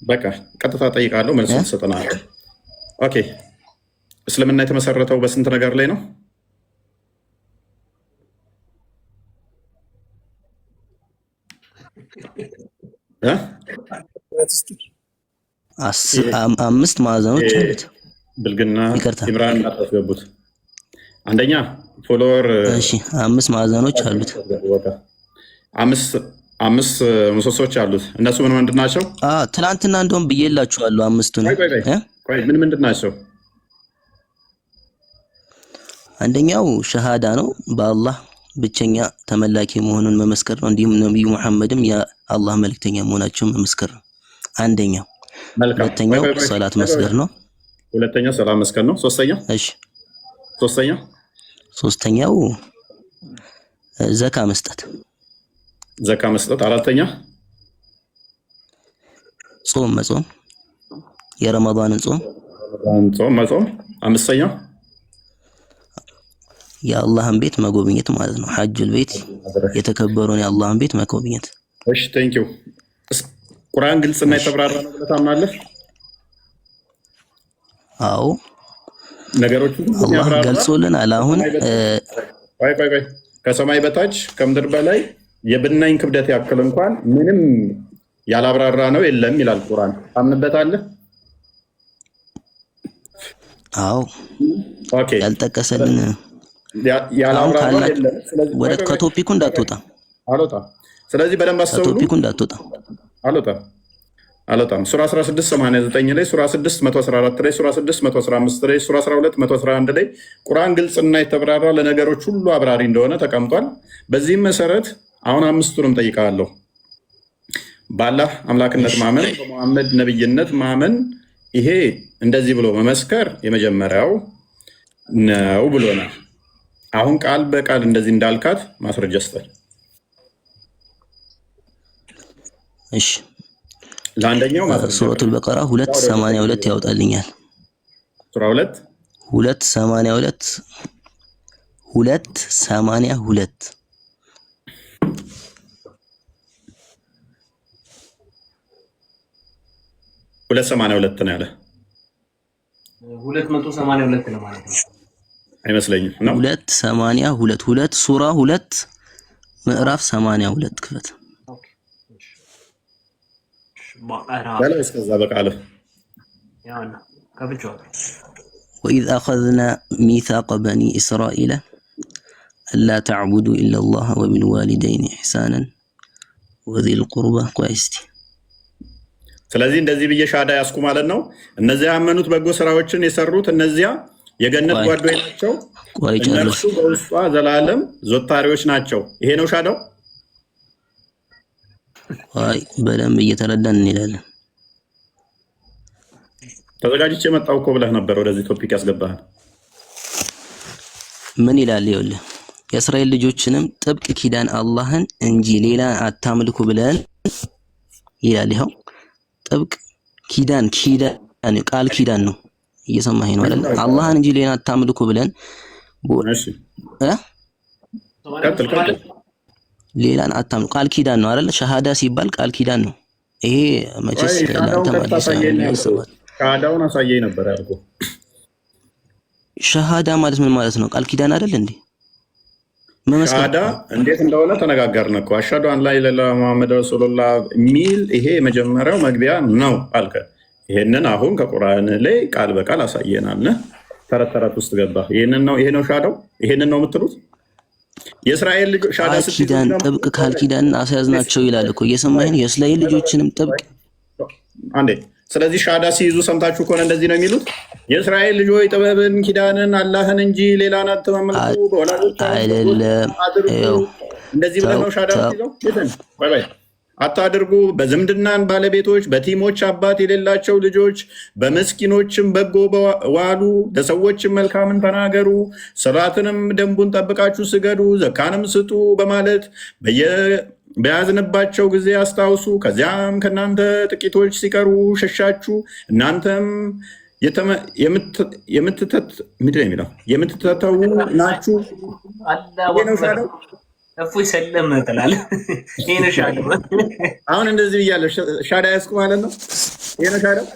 በቃ ቀጥታ ጠይቃለሁ፣ መልሱን ትሰጠናለህ። ኦኬ። እስልምና የተመሰረተው በስንት ነገር ላይ ነው? አምስት ማዕዘኖች አሉት። ብልግና ኢምራን አታስገቡት። አንደኛ ፎሎወር እሺ፣ አምስት ማዕዘኖች አሉት። አምስት ምሰሶች አሉት። እነሱ ምን ምንድን ናቸው? ትናንትና እንደውም ብዬላችኋለሁ አምስቱን። ቆይ ምን ምንድን ናቸው? አንደኛው ሸሃዳ ነው፣ በአላህ ብቸኛ ተመላኪ መሆኑን መመስከር ነው። እንዲሁም ነብዩ መሐመድም የአላህ መልእክተኛ መሆናቸውን መመስከር ነው አንደኛው። ሁለተኛው ሰላት መስገድ ነው። ሁለተኛው ሰላት መስገድ ነው። ሶስተኛው እሺ፣ ሶስተኛው ዘካ መስጠት። አራተኛ ጾም መጾም፣ የረመዳንን ጾም መጾም። አምስተኛው የአላህን ቤት መጎብኘት ማለት ነው። ሐጁል ቤት የተከበረውን የአላህን ቤት መጎብኘት። እሺ ቴንክ ዩ። ቁርአን ግልጽና የተብራራ ነው ብለህ ታምናለህ? አዎ ነገሮቹ አላህ ገልጾልናል። አሁን ቆይ ከሰማይ በታች ከምድር በላይ የብናኝ ክብደት ያክል እንኳን ምንም ያላብራራ ነው የለም ይላል ቁርአን። ታምንበታለህ? አዎ ኦኬ። ያልጠቀሰልን ያላብራራ የለም። ወደ ከቶፒኩ እንዳትወጣ አልወጣም። ስለዚህ በደንብ አስተውሉ። ከቶፒኩ እንዳትወጣ አልወጣም። ሱራ 16:89 ላይ፣ ሱራ 6:114 ላይ፣ ሱራ 6:115 ላይ፣ ሱራ 12:111 ላይ ቁርአን ግልጽና የተብራራ ለነገሮች ሁሉ አብራሪ እንደሆነ ተቀምጧል። በዚህም መሰረት አሁን አምስቱንም ጠይቃለሁ። በአላህ አምላክነት ማመን፣ በሙሐመድ ነብይነት ማመን፣ ይሄ እንደዚህ ብሎ መመስከር የመጀመሪያው ነው ብሎናል። አሁን ቃል በቃል እንደዚህ እንዳልካት ማስረጃ ስጠኝ። እሺ ለአንደኛው ሱረቱል በቀራ 282 ያወጣልኛል። ሱራ 2 282 282 ነው ያለ 282 ነው ማለት ነው አይመስለኝም። ነው 282 2 ሱራ 2 ምዕራፍ 82 ክፈት። በላይ እስከዛ በቃለ ያውና ከብቻው وإذ أخذنا ميثاق بني إسرائيل ألا تعبدوا إلا الله وبالوالدين إحسانا وذي القربى قايستي ስለዚህ እንደዚህ ብዬ ሻዳ ያስኩ ማለት ነው። እነዚያ ያመኑት በጎ ስራዎችን የሰሩት እነዚያ የገነት ጓዶች ናቸው። እነሱ በውስጧ ዘላለም ዞታሪዎች ናቸው። ይሄ ነው ሻዳው። አይ በደንብ እየተረዳን እንላለን። ተዘጋጅቼ መጣሁ እኮ ብለህ ነበር ወደዚህ ቶፒክ ያስገባሃል። ምን ይላል? ይኸውልህ የእስራኤል ልጆችንም ጥብቅ ኪዳን አላህን እንጂ ሌላ አታምልኩ ብለን ይላል። ይኸው ጥብቅ ኪዳን ቃል ኪዳን ነው። እየሰማኸኝ ነው አይደል? አላህን እንጂ ሌላ አታምልኩ ብለን ሌላን አታምልኩ ቃል ኪዳን ነው አይደል? ሸሃዳ ሲባል ቃል ኪዳን ነው። ይሄ መቼስ ለአንተ ማለት ነው። ሸሃዳውን አሳየኝ ነበር ያልኩህ። ሸሃዳ ማለት ምን ማለት ነው? ቃል ኪዳን አይደል እንዴ? ሸሃዳ እንዴት እንደሆነ ተነጋገርን እኮ። አሽሀዱ አን ላ ኢላሀ ኢለላህ ሙሐመድ ረሱሉላህ ሚል ይሄ የመጀመሪያው መግቢያ ነው አልከ። ይሄንን አሁን ከቁርአን ላይ ቃል በቃል አሳየናል። ተረት ተረት ውስጥ ገባ። ይሄ ነው ሻዳው። ይሄንን ነው የምትሉት? የእስራኤል ልጆች ሻዳ ኪዳን ጥብቅ ቃል ኪዳን አስያዝናቸው ይላል እኮ። እየሰማኸኝ? የእስራኤል ልጆችንም ጥብቅ አንዴ። ስለዚህ ሻዳ ሲይዙ ሰምታችሁ ከሆነ እንደዚህ ነው የሚሉት፣ የእስራኤል ልጆች ጥበብን ኪዳንን አላህን እንጂ ሌላን አትመልኩ፣ በወላጆቻችሁ አይደለም እንደዚህ ብለህ ነው ሻዳ ሲይዘው አታድርጉ። በዝምድናን ባለቤቶች፣ በቲሞች አባት የሌላቸው ልጆች፣ በምስኪኖችም በጎ ዋሉ፣ ለሰዎችም መልካምን ተናገሩ፣ ስርዓትንም ደንቡን ጠብቃችሁ ስገዱ፣ ዘካንም ስጡ በማለት በያዝንባቸው ጊዜ አስታውሱ። ከዚያም ከእናንተ ጥቂቶች ሲቀሩ ሸሻችሁ፣ እናንተም የምትተተው ናችሁ። እፎይ ሰለም ትላለህ። ይሄ ነው ሻዳው። አሁን እንደዚህ ብያለሁ። ሻዳ ያስኩ ማለት ነው። ይሄ ነው ሻዳው።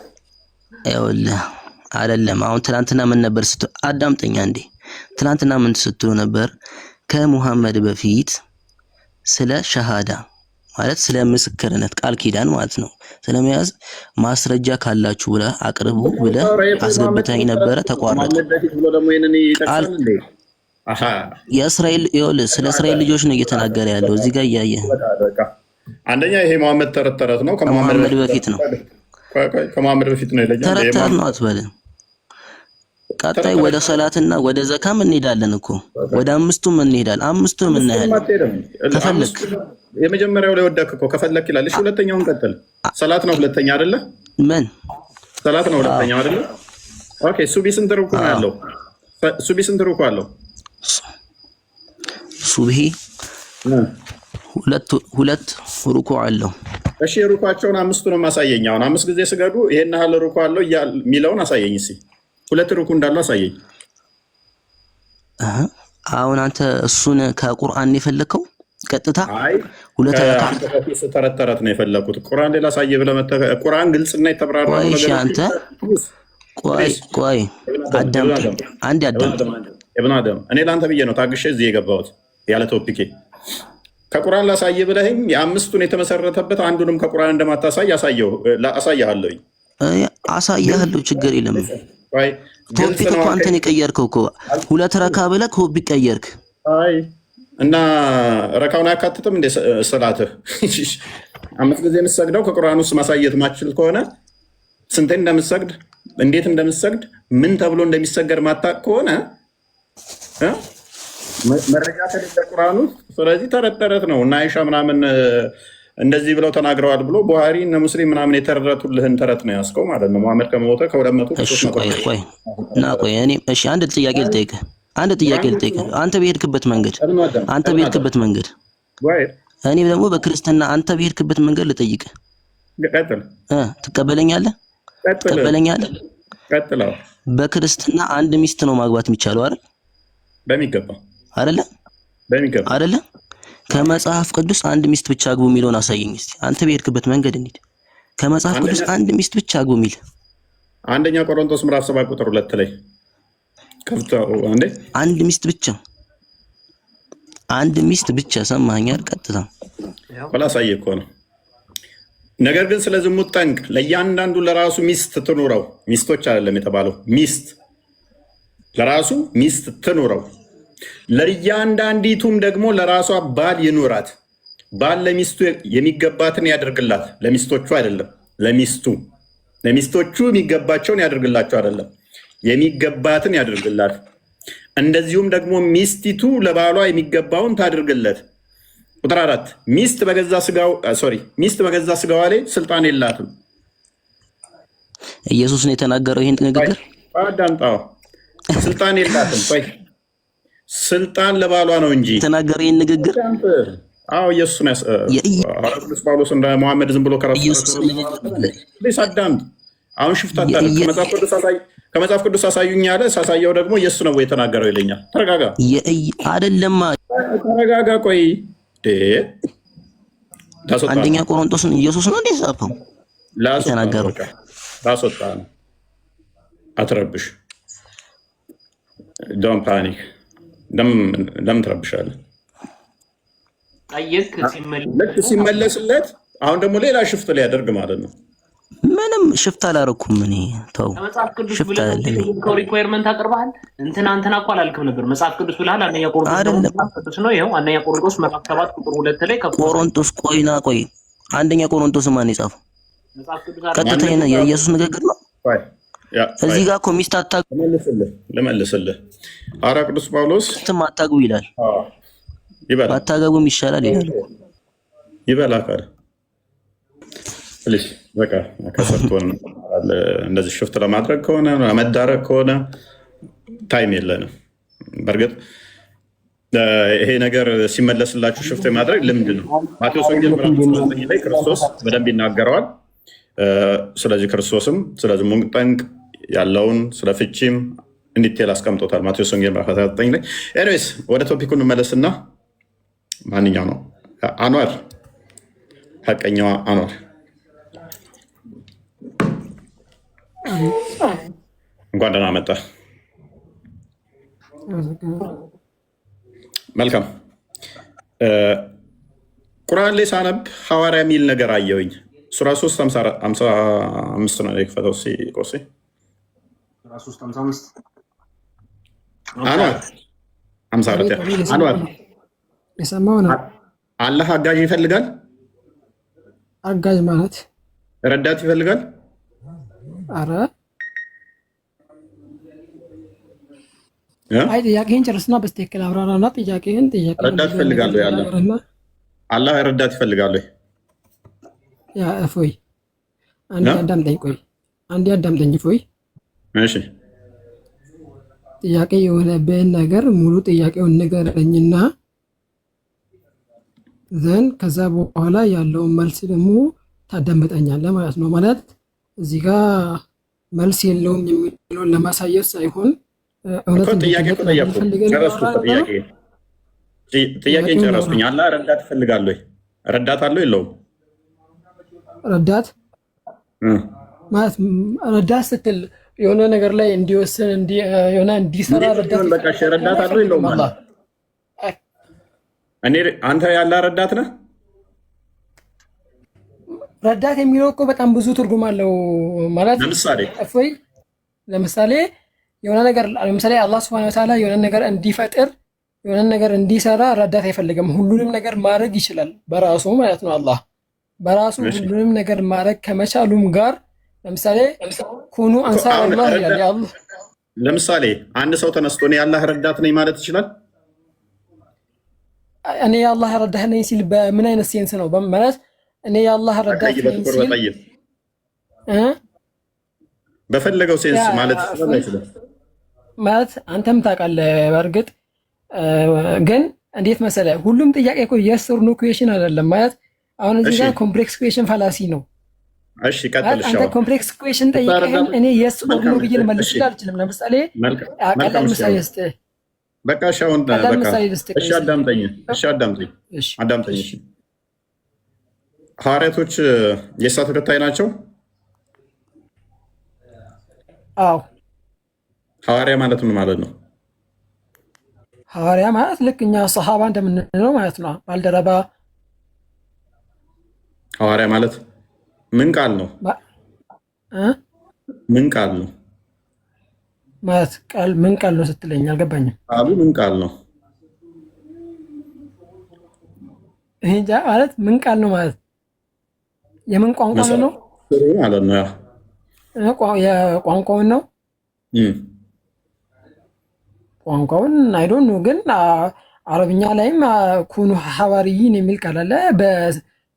ይኸውልህ አይደለም። አሁን ትናንትና ምን ነበር ስትሉ፣ አዳምጠኛ እንዴ። ትናንትና ምን ስትሉ ነበር? ከሙሐመድ በፊት ስለ ሸሃዳ ማለት ስለ ምስክርነት ቃል ኪዳን ማለት ነው ስለመያዝ ማስረጃ ካላችሁ ብለህ አቅርቡ ብለህ አስገብተኝ ነበረ ተቋረጠ። የእስራኤል ይኸውልህ ስለ እስራኤል ልጆች ነው እየተናገረ ያለው እዚህ ጋር እያየህ። አንደኛ ይሄ መሐመድ ተረት ነው። ከመሐመድ በፊት ነው ከመሐመድ በፊት ነው ይለኛል። ተረት ነው አትበል። ቀጣይ ወደ ሰላትና ወደ ዘካም እንሄዳለን እኮ ወደ አምስቱም እንሄዳለን። አምስቱም እናያለን ከፈለክ። የመጀመሪያው ላይ ወደክ እኮ ከፈለክ ይላል። እሺ ሁለተኛውን ቀጥል። ሰላት ነው ሁለተኛ አይደለ? ምን ሰላት ነው ሁለተኛው አይደለ? ኦኬ ሱቢ ስንት ሩኩ ነው ያለው? ሱቢ ስንት ሩኩ አለው? ሱብሂ ሁለት ሩኩ አለው። እሺ ሩኩአቸውን አምስቱንም አሳየኝ። አሁን 5 ጊዜ ስገዱ ይሄን ያህል ሩኩ አለው የሚለውን አሳየኝ እስኪ። 2 ሩኩ እንዳለው አሳየኝ። አሁን አንተ እሱን ከቁርአን የፈለከው ቀጥታ ሁለት ተረት ነው የፈለኩት። ቁርአን ሌላ ሳየ ብለህ ቁርአን ግልጽና የተብራራ ነው ነገር። እሺ አንተ ቆይ አዳምጥ፣ አንድ አዳምጥ። ኢብኑ አደም እኔ ላንተ ብዬ ነው ታግሼ እዚህ የገባሁት ያለ ቶፒኬ። ከቁርአን ላሳየ ብለህኝ የአምስቱን የተመሰረተበት አንዱንም ከቁርአን እንደማታሳይ አሳያለሁ። ችግር የለም። ቶፒክ እኮ አንተን የቀየርከው እኮ 2 ረካ ብለህ ቶፒክ ቀየርክ። እና ረካውን አያካትትም እንደ ሰላትህ 5 ጊዜ የምትሰግደው ከቁርአን ውስጥ ማሳየት ማችል ከሆነ ስንቴ እንደምትሰግድ እንዴት እንደምትሰግድ ምን ተብሎ እንደሚሰገድ ማታቅ ከሆነ መረጃ ከሌለ ቁርአን ውስጥ ስለዚህ ተረት ነው። እና አይሻ ምናምን እንደዚህ ብለው ተናግረዋል ብሎ ቡሃሪ እና ሙስሊም ምናምን የተረቱልህን ተረት ነው ያስከው ማለት ነው። መሐመድ ከሞተ ከ200 ቆይ እኔ እሺ አንድ ጥያቄ ልጠይቅህ። አንተ በሄድክበት መንገድ እኔ ደግሞ በክርስትና አንተ በሄድክበት መንገድ ልጠይቅህ። ትቀበለኛለህ? በክርስትና አንድ ሚስት ነው ማግባት የሚቻለው አይደል? በሚገባ አይደለ? ከመጽሐፍ ቅዱስ አንድ ሚስት ብቻ አግቡ የሚለውን አሳየኝ እስቲ። አንተ በሄድክበት መንገድ እንሂድ። ከመጽሐፍ ቅዱስ አንድ ሚስት ብቻ አግቡ የሚል አንደኛ ቆሮንቶስ ምዕራፍ 7 ቁጥር 2 ላይ አንድ ሚስት ብቻ ሰማኸኝ አይደል? ቀጥታ አሳየህ እኮ ነው። ነገር ግን ስለ ዝሙት ጠንቅ ለእያንዳንዱ ለራሱ ሚስት ትኑረው። ሚስቶች አይደለም የተባለው፣ ሚስት ለራሱ ሚስት ትኑረው። ለእያንዳንዲቱም ደግሞ ለራሷ ባል ይኑራት። ባል ለሚስቱ የሚገባትን ያደርግላት። ለሚስቶቹ አይደለም፣ ለሚስቶቹ የሚገባቸውን ያደርግላቸው አይደለም፣ የሚገባትን ያደርግላት። እንደዚሁም ደግሞ ሚስቲቱ ለባሏ የሚገባውን ታድርግለት። ቁጥር 4 ሚስት በገዛ ስጋዋ ላይ ስልጣን የላትም። ኢየሱስ ነው የተናገረው ይሄን ንግግር። አዳምጣው። ስልጣን የላትም። ስልጣን ለባሏ ነው እንጂ የተናገረው ይሄን ንግግር። ኢየሱስ ነው ቅዱስ ጳውሎስ እንደ መሐመድ ዝም ብሎ አዳምጥ። አሁን ሽፍታ ከመጽሐፍ ቅዱስ አሳዩኝ አለ። ሳሳየው ደግሞ ኢየሱስ ነው የተናገረው ይለኛል። ተረጋጋ። አይደለማ፣ ተረጋጋ። ቆይ አንደኛ ቆሮንቶስን ኢየሱስ ነው እንዴ ጻፈው የተናገረው? ላስወጣ ነው። አትረብሽ። ዶንት ፓኒክ። ለምን ትረብሻለህ? ልክ ሲመለስለት አሁን ደግሞ ሌላ ሽፍት ሊያደርግ ማለት ነው። ምንም ሽፍት አላረኩም እኔ። ተው ሽፍት አይደለም። ሪኳየርመንት አቅርበሃል። እንትና እኮ አላልክም ነበር። መጽሐፍ ቅዱስ ብለሃል። አንደኛ ቆሮንቶስ ነው። ይኸው አንደኛ ቆሮንቶስ ምዕራፍ 7 ቁጥር 2 ላይ ቆሮንቶስ። ቆይ አንደኛ ቆሮንቶስ ማን የጻፈው? ቀጥታ የኢየሱስ ንግግር ነው። እዚህ ጋር እኮ ሚስት አታግቡ ልመልስልህ። ሐዋርያ ቅዱስ ጳውሎስ አታግቡ ይላል። አታገቡም ይሻላል ይላል። ይበላካል በቃ ከሰርቶን እንደዚህ ሽፍት ለማድረግ ከሆነ ለመዳረግ ከሆነ ታይም የለንም። በእርግጥ ይሄ ነገር ሲመለስላችሁ ሽፍት የማድረግ ልምድ ነው። ማቴዎስ ወንጌል ምዕራፍ 19 ላይ ክርስቶስ በደንብ ይናገረዋል። ስለዚህ ክርስቶስም ስለ ዝሙት ጠንቅ ያለውን ስለ ፍቺም እንዲቴል አስቀምጦታል ማቴዎስ ወንጌል ምዕራፍ 19 ላይ። ኤኒዌይስ ወደ ቶፒኩ እንመለስና ማንኛው ነው አንዋር ሐቀኛዋ አንዋር እንኳን ደህና መጣ። መልካም። ቁርአን ላይ ሳነብ ሐዋርያ የሚል ነገር አየሁኝ። ሱራ 3:55 ነው የከፈተው። ቆሴ አንዋር 54 አንዋር የሰማው ነው። አላህ አጋዥ ይፈልጋል። አጋዥ ማለት ረዳት ይፈልጋል። አረ አይ ጥያቄህን ጨርስና በስተክል አብራራና ጥያቄህን ረዳት ይፈልጋል ያለ አላህ ረዳት ይፈልጋል። ያ እፎይ አንዴ አዳምጠኝ። ቆይ አንዴ አዳምጠኝ እፎይ። እሺ ጥያቄ የሆነብህን ነገር ሙሉ ጥያቄውን ንገረኝና ዘን ከዛ በኋላ ያለውን መልስ ደግሞ ታዳምጠኛለህ ማለት ነው። ማለት እዚህ ጋር መልስ የለውም የሚለውን ለማሳየት ሳይሆን ጥያቄን ጨረስኩኝ። አላህ ረዳት ይፈልጋል ወይ? ረዳት አለው የለውም? ረዳት ማለት ረዳት ስትል የሆነ ነገር ላይ እንዲወስን የሆነ እንዲሰራ ረዳት አለው የለውም? እኔ አንተ ያለ ረዳት ነህ። ረዳት የሚለው እኮ በጣም ብዙ ትርጉም አለው። ማለት ለምሳሌ የሆነ ነገር ለምሳሌ አላህ Subhanahu Wa Ta'ala የሆነ ነገር እንዲፈጥር የሆነ ነገር እንዲሰራ ረዳት አይፈልግም። ሁሉንም ነገር ማድረግ ይችላል በራሱ ማለት ነው። አላህ በራሱ ሁሉንም ነገር ማድረግ ከመቻሉም ጋር ለምሳሌ ኩኑ አንሳር አላህ ይላል። ያአላህ ለምሳሌ አንድ ሰው ተነስቶ እኔ ያላህ ረዳት ነኝ ማለት ይችላል። እኔ ያላህ ረዳት ነኝ ሲል በምን አይነት ሴንስ ነው? ማለት እኔ ያላህ ረዳት ነኝ ሲል በፈለገው ሴንስ ማለት ይችላል። ማለት አንተም ታውቃለህ። በእርግጥ ግን እንዴት መሰለህ ሁሉም ጥያቄ እኮ የስ ኦር ኖ ኩዌሽን አይደለም። ማለት አሁን እዚህ ጋር ኮምፕሌክስ ኩዌሽን ፋላሲ ነው። እሺ ቀጥል። አንተ ኮምፕሌክስ ኩዌሽን ጠይቀህን እኔ የስ ኦር ኖ ብዬ ልመልስ አልችልም። ለምሳሌ ቀላል ምሳሌ ልስጥህ። በቃ ሻውን በቃ እሺ አዳምጠኝ። እሺ ሐዋርያቶች የኢሳ ተከታይ ናቸው? አዎ። ሐዋርያ ማለት ምን ማለት ነው? ሐዋርያ ማለት ልክ እኛ ሰሃባ እንደምንለው ማለት ነው። ባልደረባ። ሐዋርያ ማለት ምን ቃል ነው? ምን ቃል ነው ማለት ምን ቃል ነው ስትለኝ አልገባኝም። ቃሉ ምን ቃል ነው? እንጃ ማለት ምን ቃል ነው ማለት የምን ቋንቋ ነው ማለት ነው? የቋንቋውን ነው ቋንቋውን አይ ዶንት ኖ። ግን አረብኛ ላይም ኩኑ ሐዋርይን የሚል ቃል አለ።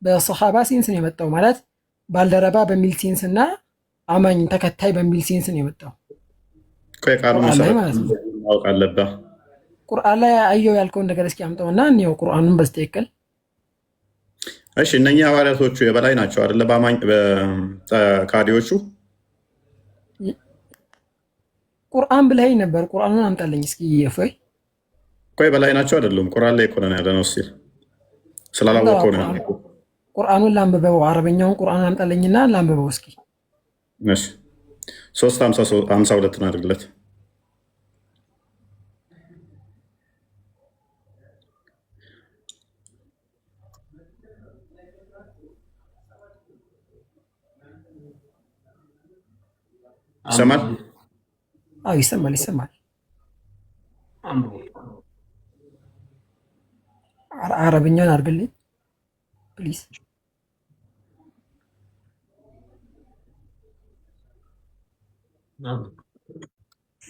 በሰሃባ ሴንስ ነው የመጣው። ማለት ባልደረባ በሚል ሴንስ እና አማኝ ተከታይ በሚል ሴንስ ነው የመጣው። ቃሉ መሰረት ማወቅ አለብህ። ቁርአን ላይ አየው ያልከውን ነገር እስኪ አምጣውና እንየው ቁርአኑን በስተክል። እሺ እነኚህ ሐዋርያቶቹ የበላይ ናቸው አይደለ? በአማኝ በካዲዎቹ ቁርአን ብለኸኝ ነበር። ቁርአኑን አምጣልኝ እስኪ። እፎይ ቆይ በላይ ናቸው አይደሉም? ቁርአን ላይ እኮ ነው ያለነው። እስኪ ስላላወቀው ነው። ቁርአኑን ላንብበው። አረበኛውን ቁርአን አምጣልኝና ላንብበው እስኪ። እሺ 3:52 አድርግለት። ይሰማል? አዎ ይሰማል። አረብኛውን አድርግልኝ ፕሊዝ።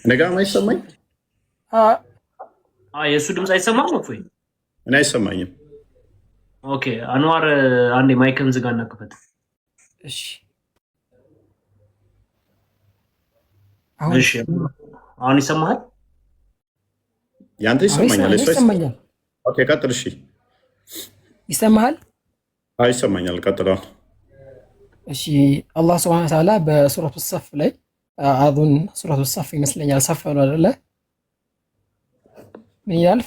እኔ ጋር አይሰማኝ? የእሱ ድምፅ አይሰማም ነው? እኔ አይሰማኝም። ኦኬ አንዋር አንዴ ማይክን ዝጋና ክፈት። እሺ አሁን ይሰማሃል? ያንተ ይሰማኛል? ይሰማኛል። ኦኬ ቀጥል። እሺ ይሰማሃል? አይ ይሰማኛል። ቀጥል። እሺ አላህ Subhanahu Wa Ta'ala በሱረቱ ሰፍ ላይ አዙን ሱረቱ ሰፍ ይመስለኛል ሰፍ ነው አይደለ? ምን ይላል?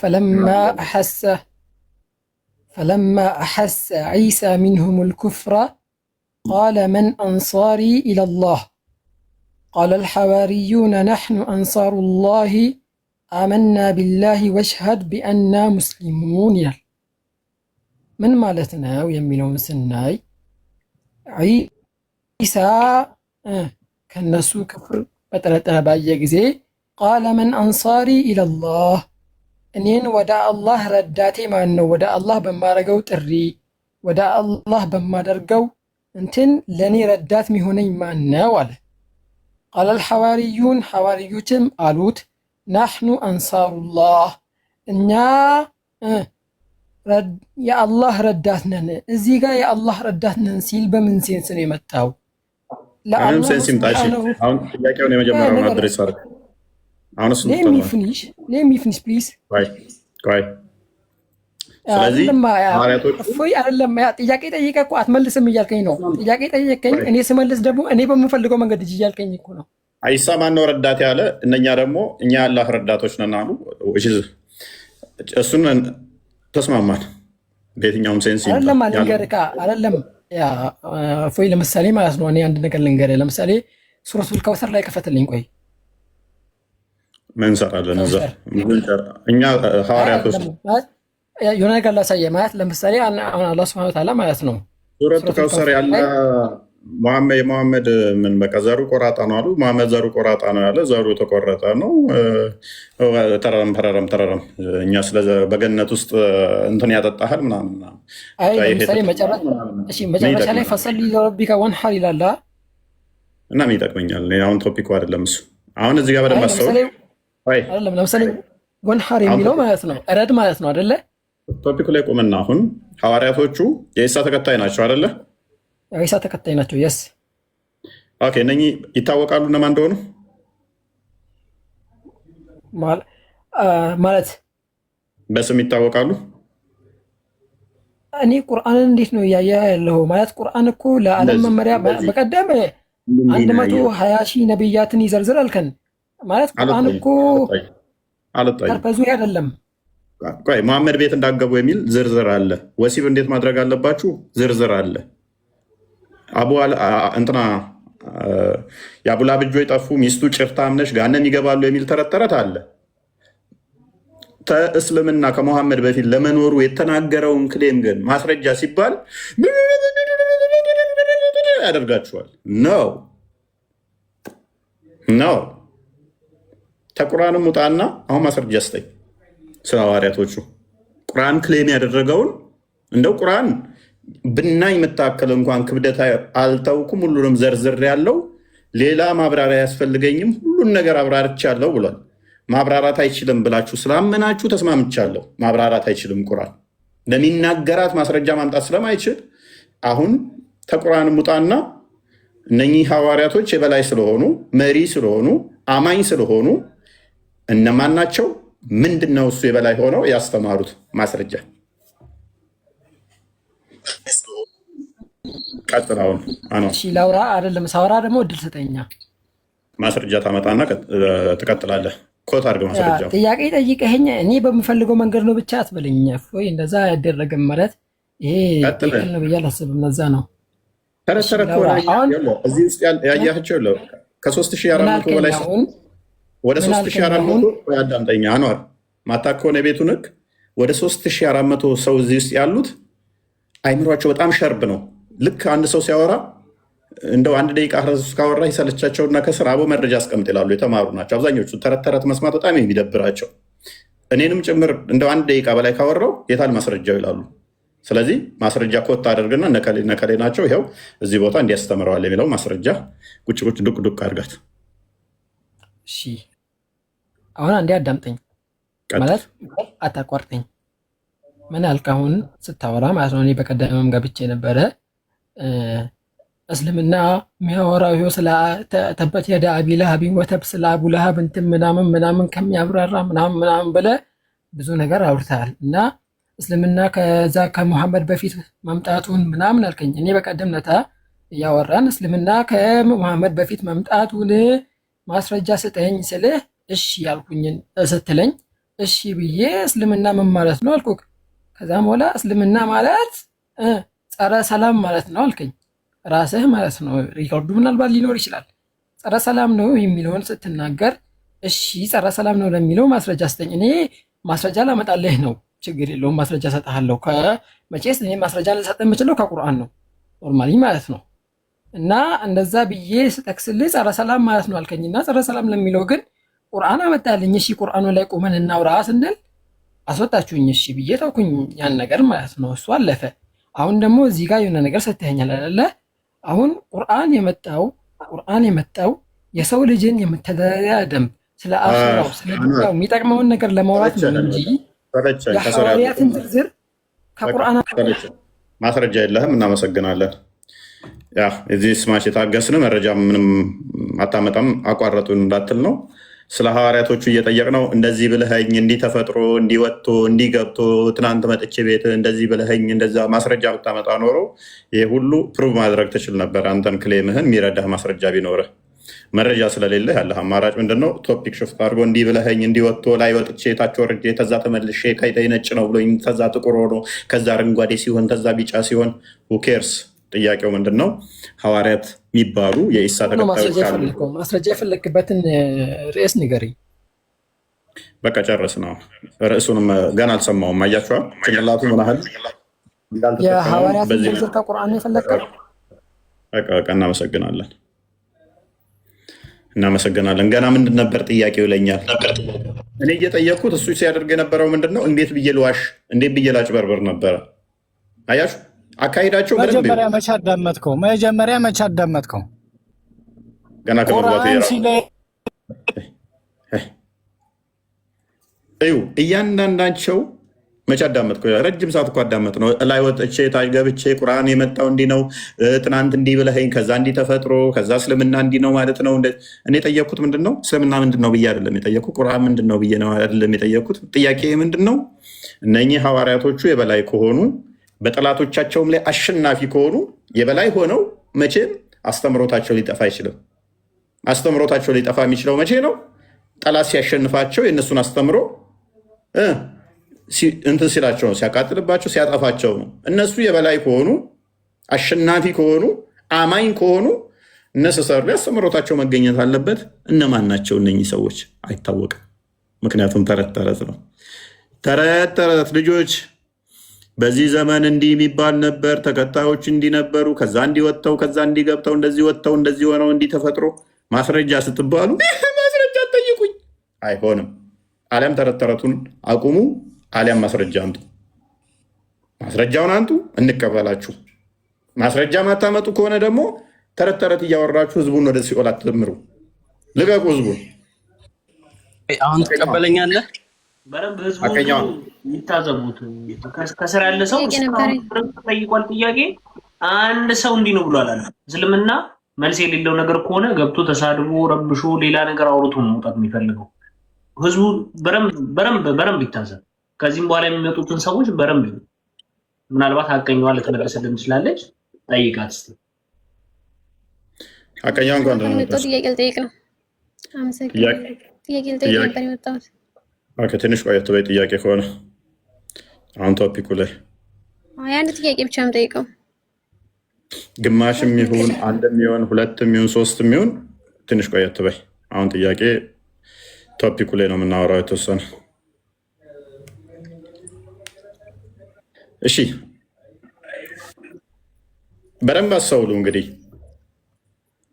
فلما أحس عيسى منهم الكفر قال من أنصاري إلى الله قال الحواريون نحن أنصار الله آمنا بالله واشهد بأننا مسلمون ይላል። ምን ማለት ነው የሚለውን ስናይ ዒሳ ከነሱ ክፍር በጠረጠረ ባየ ጊዜ ቃለ መን አንሳሪ ኢለላህ እኔን ወደ አላህ ረዳቴ ማን ነው? ወደ አላህ በማደርገው ጥሪ ወደ አላህ በማደርገው እንትን ለእኔ ረዳት የሚሆነኝ ማን ነው አለ። ቃለ አልሐዋርዩን ሐዋርዮችም አሉት ናሕኑ አንሳሩላህ እኛ የአላህ ረዳት ነን። እዚህ ጋር የአላህ ረዳት ነን ሲል በምን ሴንስ ነው የመጣው? ምንም ሴንስ ይምጣ። አሁን ጥያቄውን የመጀመሪያውን አድሬስ አድርግ። Let me finish please. ቆይ ስለዚህ አይደለም ጥያቄ ጠይቀህ እኮ አትመልስም እያልከኝ ነው። ጥያቄ ጠየቀኝ፣ እኔ ስመልስ ደግሞ እኔ በምፈልገው መንገድ እያልከኝ እኮ ነው። ዒሳ ማነው ረዳት ያለ? እነኛ ደግሞ እኛ የአላህ ረዳቶች ነን አሉ። እሱን ተስማማን። በየትኛውም ሴንስ አይደለም አይደለም እፎይ ለምሳሌ ማለት ነው። እኔ አንድ ነገር ልንገርህ። ለምሳሌ ሱረቱል ከውሰር ላይ ከፈትልኝ። ቆይ ምን እንሰራለን እዛ? እኛ ሐዋርያቶች የሆነ ነገር ላሳየህ ማለት ለምሳሌ አሁን አላህ ሱብሓነሁ ወተዓላ ማለት ነው ሱረቱ ከውሰር ያለ የመሐመድ ምን በቃ ዘሩ ቆራጣ ነው አሉ። መሐመድ ዘሩ ቆራጣ ነው ያለ፣ ዘሩ የተቆረጠ ነው። ተረረም እኛ ስለ በገነት ውስጥ እንትን ያጠጣሃል ምናምን። ለምሳሌ መጨረሻ ላይ ፈሰሊ ለረቢከ ወንሐር ይላል እና ምን ይጠቅመኛል? አሁን ቶፒኩ አይደለም እሱ። አሁን እዚህ ጋር በደንብ አስተውል። ለምሳሌ ወንሐር የሚለው ማለት ነው እረድ ማለት ነው አይደለ? ቶፒኩ ላይ ቆመና አሁን ሐዋርያቶቹ የኢሳ ተከታይ ናቸው አይደለ? የኢሳ ተከታይ ናቸው። የስ ኦኬ። እነኚህ ይታወቃሉ እነማን እንደሆኑ ማለት በስም ይታወቃሉ። እኔ ቁርአንን እንዴት ነው እያየ ያለው? ማለት ቁርአን እኮ ለዓለም መመሪያ በቀደም 120 ሺህ ነቢያትን ይዘርዝር አልከን። ማለት ቁርአን እኮ ፐርፐዙ አይደለም። ቆይ መሐመድ ቤት እንዳገቡ የሚል ዝርዝር አለ። ወሲብ እንዴት ማድረግ አለባችሁ ዝርዝር አለ። እንትና የአቡላብ እጆች ጠፉ፣ ሚስቱ ጭፍታም ነች፣ ገሃነም ይገባሉ የሚል ተረት ተረት አለ። እስልምና ከመሐመድ በፊት ለመኖሩ የተናገረውን ክሌም ግን ማስረጃ ሲባል ያደርጋችኋል። ነው ተቁርአንም ውጣና አሁን ማስረጃ ስጠኝ ስለ ሐዋርያቶቹ። ቁርአን ክሌም ያደረገውን እንደው ቁርአን ብናኝ የምታከል እንኳን ክብደት አልተውኩም፣ ሁሉንም ዘርዝር ያለው ሌላ ማብራሪያ አያስፈልገኝም፣ ሁሉን ነገር አብራርቻለሁ ብሏል። ማብራራት አይችልም ብላችሁ ስላመናችሁ ተስማምቻለሁ። ማብራራት አይችልም ቁርአን ለሚናገራት ማስረጃ ማምጣት ስለማይችል አሁን ተቁርአንም ውጣና እነኚህ ሐዋርያቶች የበላይ ስለሆኑ መሪ ስለሆኑ አማኝ ስለሆኑ እነማን ናቸው? ምንድን ነው እሱ የበላይ ሆነው ያስተማሩት ማስረጃ? ቀጥላውን ላውራ አይደለም ሳውራ ደግሞ እድል ስጠኛ። ማስረጃ ታመጣና ትቀጥላለህ። ኮት አድርግ ማስረጃ። ጥያቄ ጠይቀኸኝ እኔ በምፈልገው መንገድ ነው ብቻ አትበለኝ። ወይ እንደዛ አይደረግም ማለት ይሄ ትክክል ነው ብዬ አላስብም። ለዛ ነው እዚህ ውስጥ ያያቸው ከ3400 በላይ ወደ 3400 ያዳምጠኛ አኗር ማታ ከሆነ የቤቱን ህግ ወደ 3400 ሰው እዚህ ውስጥ ያሉት አይምሯቸው በጣም ሸርብ ነው። ልክ አንድ ሰው ሲያወራ እንደው አንድ ደቂቃ ካወራ ይሰለቻቸውና ከስር አቦ መረጃ አስቀምጥ ይላሉ። የተማሩ ናቸው አብዛኞቹ። ተረት ተረት መስማት በጣም የሚደብራቸው እኔንም ጭምር እንደው አንድ ደቂቃ በላይ ካወራው የታል ማስረጃው ይላሉ። ስለዚህ ማስረጃ ኮት አድርግና ነከሌ ናቸው ይኸው እዚህ ቦታ እንዲያስተምረዋል የሚለው ማስረጃ ቁጭ ዱቅ ዱቅ አድርጋት። እሺ አሁን አንዴ አዳምጠኝ ማለት አታቋርጠኝ። ምን አልክ አሁን ስታወራ ማለት ነው። እኔ በቀደምም ገብቼ ነበረ። እስልምና የሚያወራው ይኸው ስለ ተበት የዳ አቢ ለሀቢን ወተብ ስለ አቡ ለሀብ እንትን ምናምን ከሚያብራራ ምናምን ብለህ ብዙ ነገር አውርተሃል እና እስልምና ከዛ ከሙሐመድ በፊት መምጣቱን ምናምን አልከኝ። እኔ በቀደም ለታ እያወራን እስልምና ከሙሐመድ በፊት መምጣቱን ማስረጃ ስጠኝ ስልህ እሺ ያልኩኝን ስትለኝ እሺ ብዬ እስልምና ምን ማለት ነው አልኩህ። ከዛም በኋላ እስልምና ማለት ጸረ ሰላም ማለት ነው አልከኝ። ራስህ ማለት ነው። ሪኮርዱ ምናልባት ሊኖር ይችላል። ጸረ ሰላም ነው የሚለውን ስትናገር እሺ ጸረ ሰላም ነው ለሚለው ማስረጃ ስጠኝ። እኔ ማስረጃ ላመጣልህ ነው ችግር የለውም ማስረጃ ሰጥሃለሁ። ከመቼስ እኔ ማስረጃ ልሰጥ የምችለው ከቁርአን ነው ኖርማሊ ማለት ነው። እና እንደዛ ብዬ ስጠቅስልህ ጸረ ሰላም ማለት ነው አልከኝና ጸረ ሰላም ለሚለው ግን ቁርአን አመጣልኝ። እሺ ቁርአኑ ላይ ቆመን እናውራ ስንል አስወጣችሁኝ። እሺ ብዬ ተውኩኝ ያን ነገር ማለት ነው። እሱ አለፈ። አሁን ደግሞ እዚህ ጋር የሆነ ነገር ሰጥተኸኛል አይደለ? አሁን ቁርአን የመጣው የሰው ልጅን የመተዳደሪያ ደንብ ስለ አኺራው ስለ ዱንያው የሚጠቅመውን ነገር ለማውራት ነው እንጂ የሐዋርያትን ዝርዝር ከቁርአን ማስረጃ የለህም። እናመሰግናለን። ያ እዚህ ስማሽ የታገስን መረጃ ምንም አታመጣም አቋረጡን እንዳትል ነው። ስለ ሐዋርያቶቹ እየጠየቅ ነው። እንደዚህ ብለኸኝ እንዲህ ተፈጥሮ እንዲወጥቶ እንዲገብቶ ትናንት መጥቼ ቤት እንደዚህ ብለኸኝ እንደዛ ማስረጃ ብታመጣ ኖሮ ይህ ሁሉ ፕሩቭ ማድረግ ትችል ነበር። አንተን ክሌምህን የሚረዳህ ማስረጃ ቢኖርህ መረጃ ስለሌለ ያለህ አማራጭ ምንድነው? ቶፒክ ሽፍት አድርጎ እንዲህ ብለኸኝ እንዲወጥቶ ላይ ወጥቼ ታች ወርጄ ተዛ ተመልሼ ከይተይ ነጭ ነው ብሎኝ ተዛ ጥቁር ሆኖ ከዛ አረንጓዴ ሲሆን ተዛ ቢጫ ሲሆን ሁኬርስ። ጥያቄው ምንድን ነው? ሐዋርያት የሚባሉ የኢሳ ተከታዮች ካሉ ማስረጃ የፈለክበትን ርዕስ ንገረኝ። በቃ ጨርስ ነው። ርዕሱንም ገና አልሰማውም። አያችኋል ጭንቅላቱ ምን ያህል የሐዋርያትን ዝርዝር ከቁርአን ነው የፈለከው? በቃ እናመሰግናለን። ገና ምንድን ነበር ጥያቄው ይለኛል። እኔ እየጠየቅኩት እሱ ሲያደርግ የነበረው ምንድን ነው? እንዴት ብዬ ልዋሽ፣ እንዴት ብዬ ላጭበርበር ነበረ። አያችሁ አካሄዳቸው መጀመሪያ መቼ አዳመጥከው? ገና ከመግባቱ እያንዳንዳቸው መቼ አዳመጥከው? ረጅም ሰዓት እኮ አዳመጥ ነው። ላይ ወጥቼ ታች ገብቼ ቁርአን የመጣው እንዲህ ነው፣ ትናንት እንዲህ ብለኸኝ፣ ከዛ እንዲህ ተፈጥሮ፣ ከዛ እስልምና እንዲህ ነው ማለት ነው። እኔ የጠየቅኩት ምንድን ነው? እስልምና ምንድን ነው ብዬ አይደለም የጠየቅኩት። ቁርአን ምንድን ነው ብዬ ነው አይደለም የጠየቅኩት። ጥያቄ ምንድን ነው? እነኚህ ሐዋርያቶቹ የበላይ ከሆኑ በጠላቶቻቸውም ላይ አሸናፊ ከሆኑ የበላይ ሆነው መቼም አስተምሮታቸው ሊጠፋ አይችልም። አስተምሮታቸው ሊጠፋ የሚችለው መቼ ነው? ጠላት ሲያሸንፋቸው የእነሱን አስተምሮ እንትን ሲላቸው ነው፣ ሲያቃጥልባቸው፣ ሲያጠፋቸው ነው። እነሱ የበላይ ከሆኑ አሸናፊ ከሆኑ አማኝ ከሆኑ ነሰሰሩ አስተምሮታቸው መገኘት አለበት። እነማን ናቸው እነኚህ ሰዎች? አይታወቅም። ምክንያቱም ተረት ተረት ነው። ተረት ተረት ልጆች በዚህ ዘመን እንዲህ የሚባል ነበር፣ ተከታዮች እንዲህ ነበሩ፣ ከዛ እንዲወጥተው ከዛ እንዲገብተው እንደዚህ ወጥተው እንደዚህ ሆነው እንዲህ ተፈጥሮ ማስረጃ ስትባሉ ማስረጃ ጠይቁኝ። አይሆንም። አሊያም ተረት ተረቱን አቁሙ፣ አሊያም ማስረጃ አንጡ። ማስረጃውን አንጡ፣ እንቀበላችሁ። ማስረጃ ማታመጡ ከሆነ ደግሞ ተረት ተረት እያወራችሁ ህዝቡን ወደ ሲኦል አትምሩ። ልቀቁ ህዝቡን። አሁን ትቀበለኛለህ? በደንብ ህዝቡ ይታዘቡት። ከስር ያለ ሰው ጠይቋል ጥያቄ። አንድ ሰው እንዲህ ነው ብሎ አላለም። እስልምና መልስ የሌለው ነገር ከሆነ ገብቶ ተሳድቦ ረብሾ ሌላ ነገር አውርቶ ነው መውጣት የሚፈልገው። ህዝቡ በደንብ ይታዘብ። ከዚህም በኋላ የሚመጡትን ሰዎች በደንብ ምናልባት ሀቀኛዋ ልትመለስልን ትችላለች። ጠይቃት እስኪ። ሀቀኛዋ እንኳን ጥያቄ ልጠይቅ ነው። አመሰግናለሁ። ጥያቄ ልጠይቅ ነበር የመጣሁት። ትንሽ ቆየት በይ። ጥያቄ ከሆነ አሁን ቶፒኩ ላይ አንድ ጥያቄ ብቻ የምጠይቀው ግማሽም ይሁን አንድም ይሁን ሁለትም ይሁን ሶስትም ይሁን ትንሽ ቆየት በይ። አሁን ጥያቄ ቶፒኩ ላይ ነው የምናወራው የተወሰነ። እሺ በደንብ አስተውሉ። እንግዲህ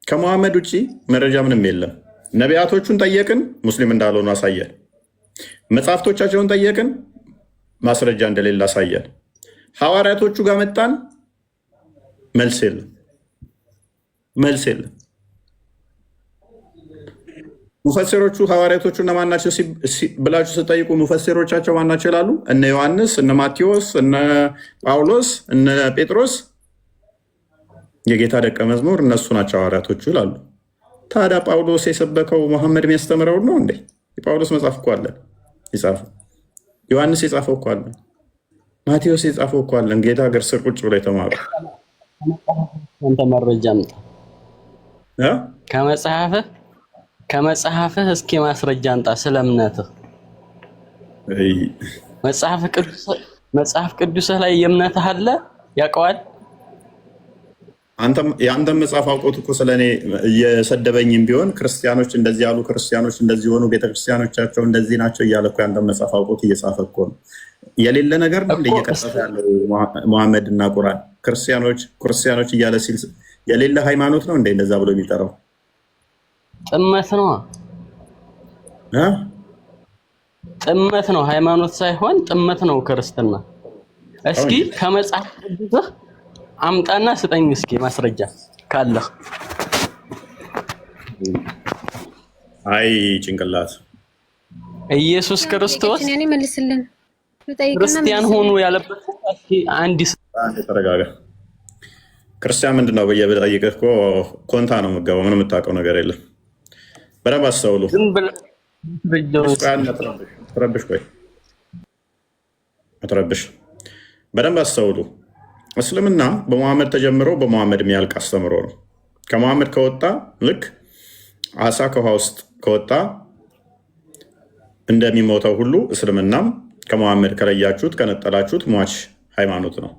ከመሐመድ ውጭ መረጃ ምንም የለም። ነቢያቶቹን ጠየቅን፣ ሙስሊም እንዳልሆኑ አሳየን። መጽሐፍቶቻቸውን ጠየቅን፣ ማስረጃ እንደሌለ አሳየን። ሐዋርያቶቹ ጋር መጣን፣ መልስ የለም። ሙፈሲሮቹ ሐዋርያቶቹ እነማን ናቸው ብላችሁ ስጠይቁ ሙፈሲሮቻቸው ማን ናቸው ይላሉ። እነ ዮሐንስ፣ እነ ማቴዎስ፣ እነ ጳውሎስ፣ እነ ጴጥሮስ የጌታ ደቀ መዝሙር እነሱ ናቸው ሐዋርያቶቹ ይላሉ። ታዲያ ጳውሎስ የሰበከው መሐመድ የሚያስተምረው ነው እንዴ? የጳውሎስ መጽሐፍ እኮ አለን የጻፈው። ዮሐንስ የጻፈው እኮ አለን። ማቴዎስ የጻፈው እኮ አለን። ጌታ እግር ስር ቁጭ ብሎ የተማሩ አንተ መረጃ አምጣ ከመጽሐፍህ እስኪ ማስረጃ አምጣ ስለ እምነትህ። መጽሐፍ ቅዱስህ ላይ የእምነትህ አለ ያውቀዋል። የአንተም መጽሐፍ አውቆት እኮ ስለኔ እየሰደበኝም ቢሆን ክርስቲያኖች እንደዚህ ያሉ፣ ክርስቲያኖች እንደዚህ ሆኑ፣ ቤተክርስቲያኖቻቸው እንደዚህ ናቸው እያለ እኮ የአንተም መጽሐፍ አውቆት እየጻፈ እኮ ነው። የሌለ ነገር ነው እየቀጠፈ ያለው መሐመድ እና ቁርአን ክርስቲያኖች እያለ ሲል የሌለ ሃይማኖት ነው እንደዛ ብሎ የሚጠራው ጥመት ነው ጥመት ነው ሃይማኖት ሳይሆን ጥመት ነው ክርስትና እስኪ ከመጽሐፍ ቅዱስ አምጣና ስጠኝ እስኪ ማስረጃ ካለ አይ ጭንቅላት ኢየሱስ ክርስቶስ እኔ መልስልን ክርስቲያን ሆኖ ያለበት እስኪ አንድ ተረጋጋ ክርስቲያን ምንድነው በየበጠይቅህ እኮ ኮንታ ነው የምትገባው ምንም የምታውቀው ነገር የለም በደንብ አስተውሉ አትረብሽ በደንብ አስተውሉ እስልምና በመሐመድ ተጀምሮ በመሐመድ የሚያልቅ አስተምሮ ነው ከመሐመድ ከወጣ ልክ አሳ ከውሃ ውስጥ ከወጣ እንደሚሞተው ሁሉ እስልምናም ከመሐመድ ከለያችሁት ከነጠላችሁት ሟች ሃይማኖት ነው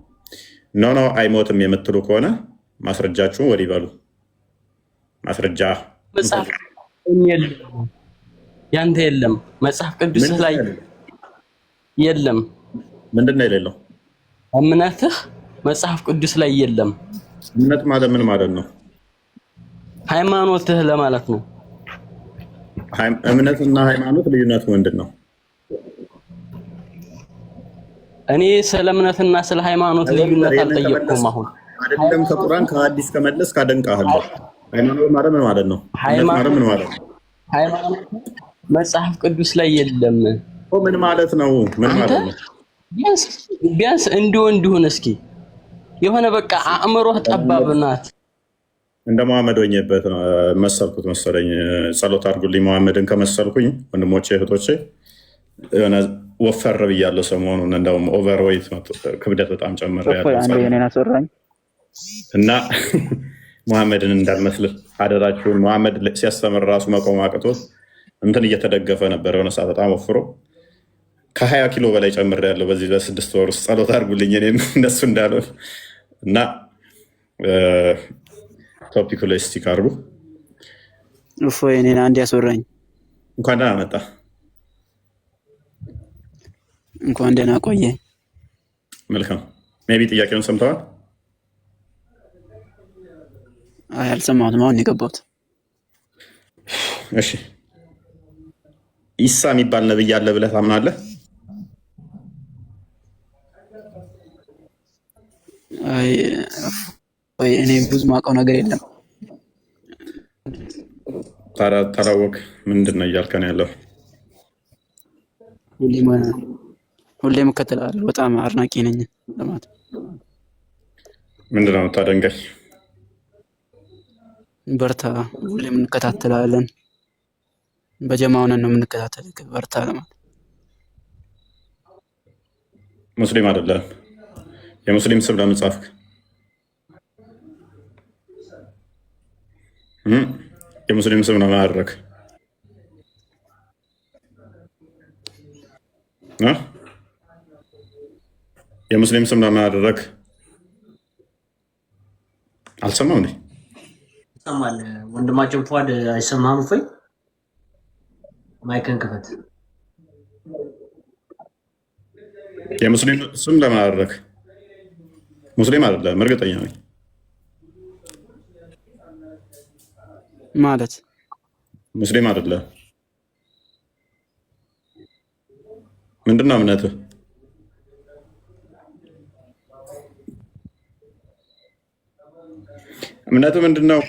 ኖ አይሞትም የምትሉ ከሆነ ማስረጃችሁን ወዲህ በሉ ማስረጃ መጽሐፍ ያንተ የለም መጽሐፍ ቅዱስ ላይ የለም ምንድነው የሌለው እምነትህ መጽሐፍ ቅዱስ ላይ የለም እምነት ማለት ምን ማለት ነው ሃይማኖትህ ለማለት ነው እምነትና ሃይማኖት ልዩነቱ ምንድነው እኔ ስለ እምነትና ስለ ሃይማኖት ልዩነት አልጠየቅኩም አሁን አይደለም ከቁርአን ከሐዲስ ከመለስ ካደንቃለሁ ሃይማኖት ማለት ምን ማለት ነው ሃይማኖት መጽሐፍ ቅዱስ ላይ የለም ምን ማለት ነው ምን ማለት ነው ቢያንስ እንዲሆን እስኪ የሆነ በቃ አእምሮህ ጠባብ ናት እንደ መሐመድ ሆኜበት መሰልኩት መሰለኝ ጸሎት አድርጉልኝ መሐመድን ከመሰልኩኝ ወንድሞቼ እህቶቼ የሆነ ወፈር ብያለሁ ሰሞኑን እንደውም ኦቨርዌይት ክብደት በጣም ጨምሬያለሁ እና መሐመድን እንዳልመስል አደራችሁን መሐመድ ሲያስተምር ራሱ መቆም አቅቶት እንትን እየተደገፈ ነበር የሆነ ሰዓት በጣም ወፍሮ ከ20 ኪሎ በላይ ጨምሬያለሁ በዚህ በ6 ወር ውስጥ ጸሎት አድርጉልኝ እኔም እንደሱ እንዳልሆን እና ቶፒኩ ላይ ስቲክ አድርጉ እፎይ እኔን አንድ ያስወራኝ እንኳን ደህና መጣ እንኳን ደህና ቆየ መልካም ሜቢ ጥያቄውን ሰምተዋል አይ አልሰማሁትም አሁን የገባሁት እሺ ኢሳ የሚባል ነብይ አለ ብለህ ታምናለህ አይ እኔ ብዙ ማውቀው ነገር የለም ታላወቅ ምንድን ነው እያልከ ነው ያለው ሁሌም እከተላለሁ በጣም አድናቂ ነኝ ለማለት ምንድን ነው የምታደንቀኝ በርታ ሁሌም እንከታተላለን በጀማ ሆነን ነው የምንከታተል በርታ ለማለት ሙስሊም አይደለም የሙስሊም ስም ለምን ጻፍክ የሙስሊም ስም ለምን አደረክ የሙስሊም ስም ለምን አደረክ አልሰማም እንዴ ይሰማል ወንድማችን ፏድ አይሰማም ወይ ማይክን ክፈት የሙስሊም ስም ለምን አደረክ ሙስሊም አይደለም እርግጠኛ ነኝ ማለት ሙስሊም አይደለም ምንድነው እምነትህ እምነትህ ምንድነው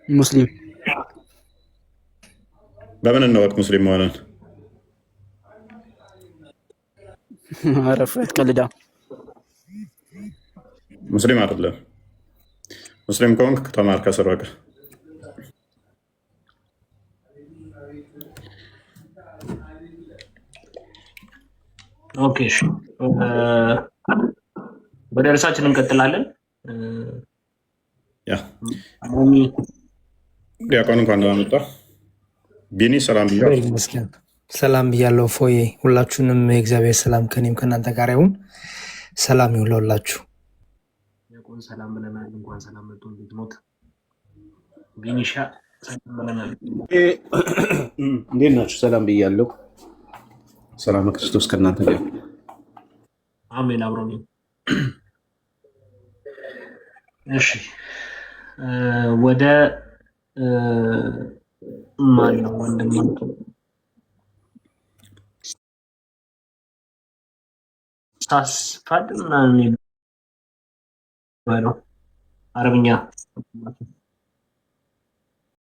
ሙስሊም በምን እንወቅ ሙስሊም መሆንን አረፈት ቀልዳ ሙስሊም አይደለም ሙስሊም ከሆንክ ተማር ከስር በቃ ኦኬ ወደ ርዕሳችን እንቀጥላለን ያ ዲያቆን እንኳን ደህና መጣ ቢኒ ሰላም ብያለሁ ሰላም ብያለሁ ፎዬ ሁላችሁንም የእግዚአብሔር ሰላም ከኔም ከእናንተ ጋር ይሁን ሰላም ይሁን ለሁላችሁ ዲያቆን ሰላም ብለናል እንኳን ሰላም መጡ እንዴት ሞት ቢኒሻ ሰላም ብለናል እንዴት ናችሁ ሰላም ብያለሁ ሰላም ክርስቶስ ከእናንተ ጋር አሜን አብሮኝ። እሺ ወደ ማን ነው ወንድም ሳስፋድ ምናምን የሚባለው አረብኛ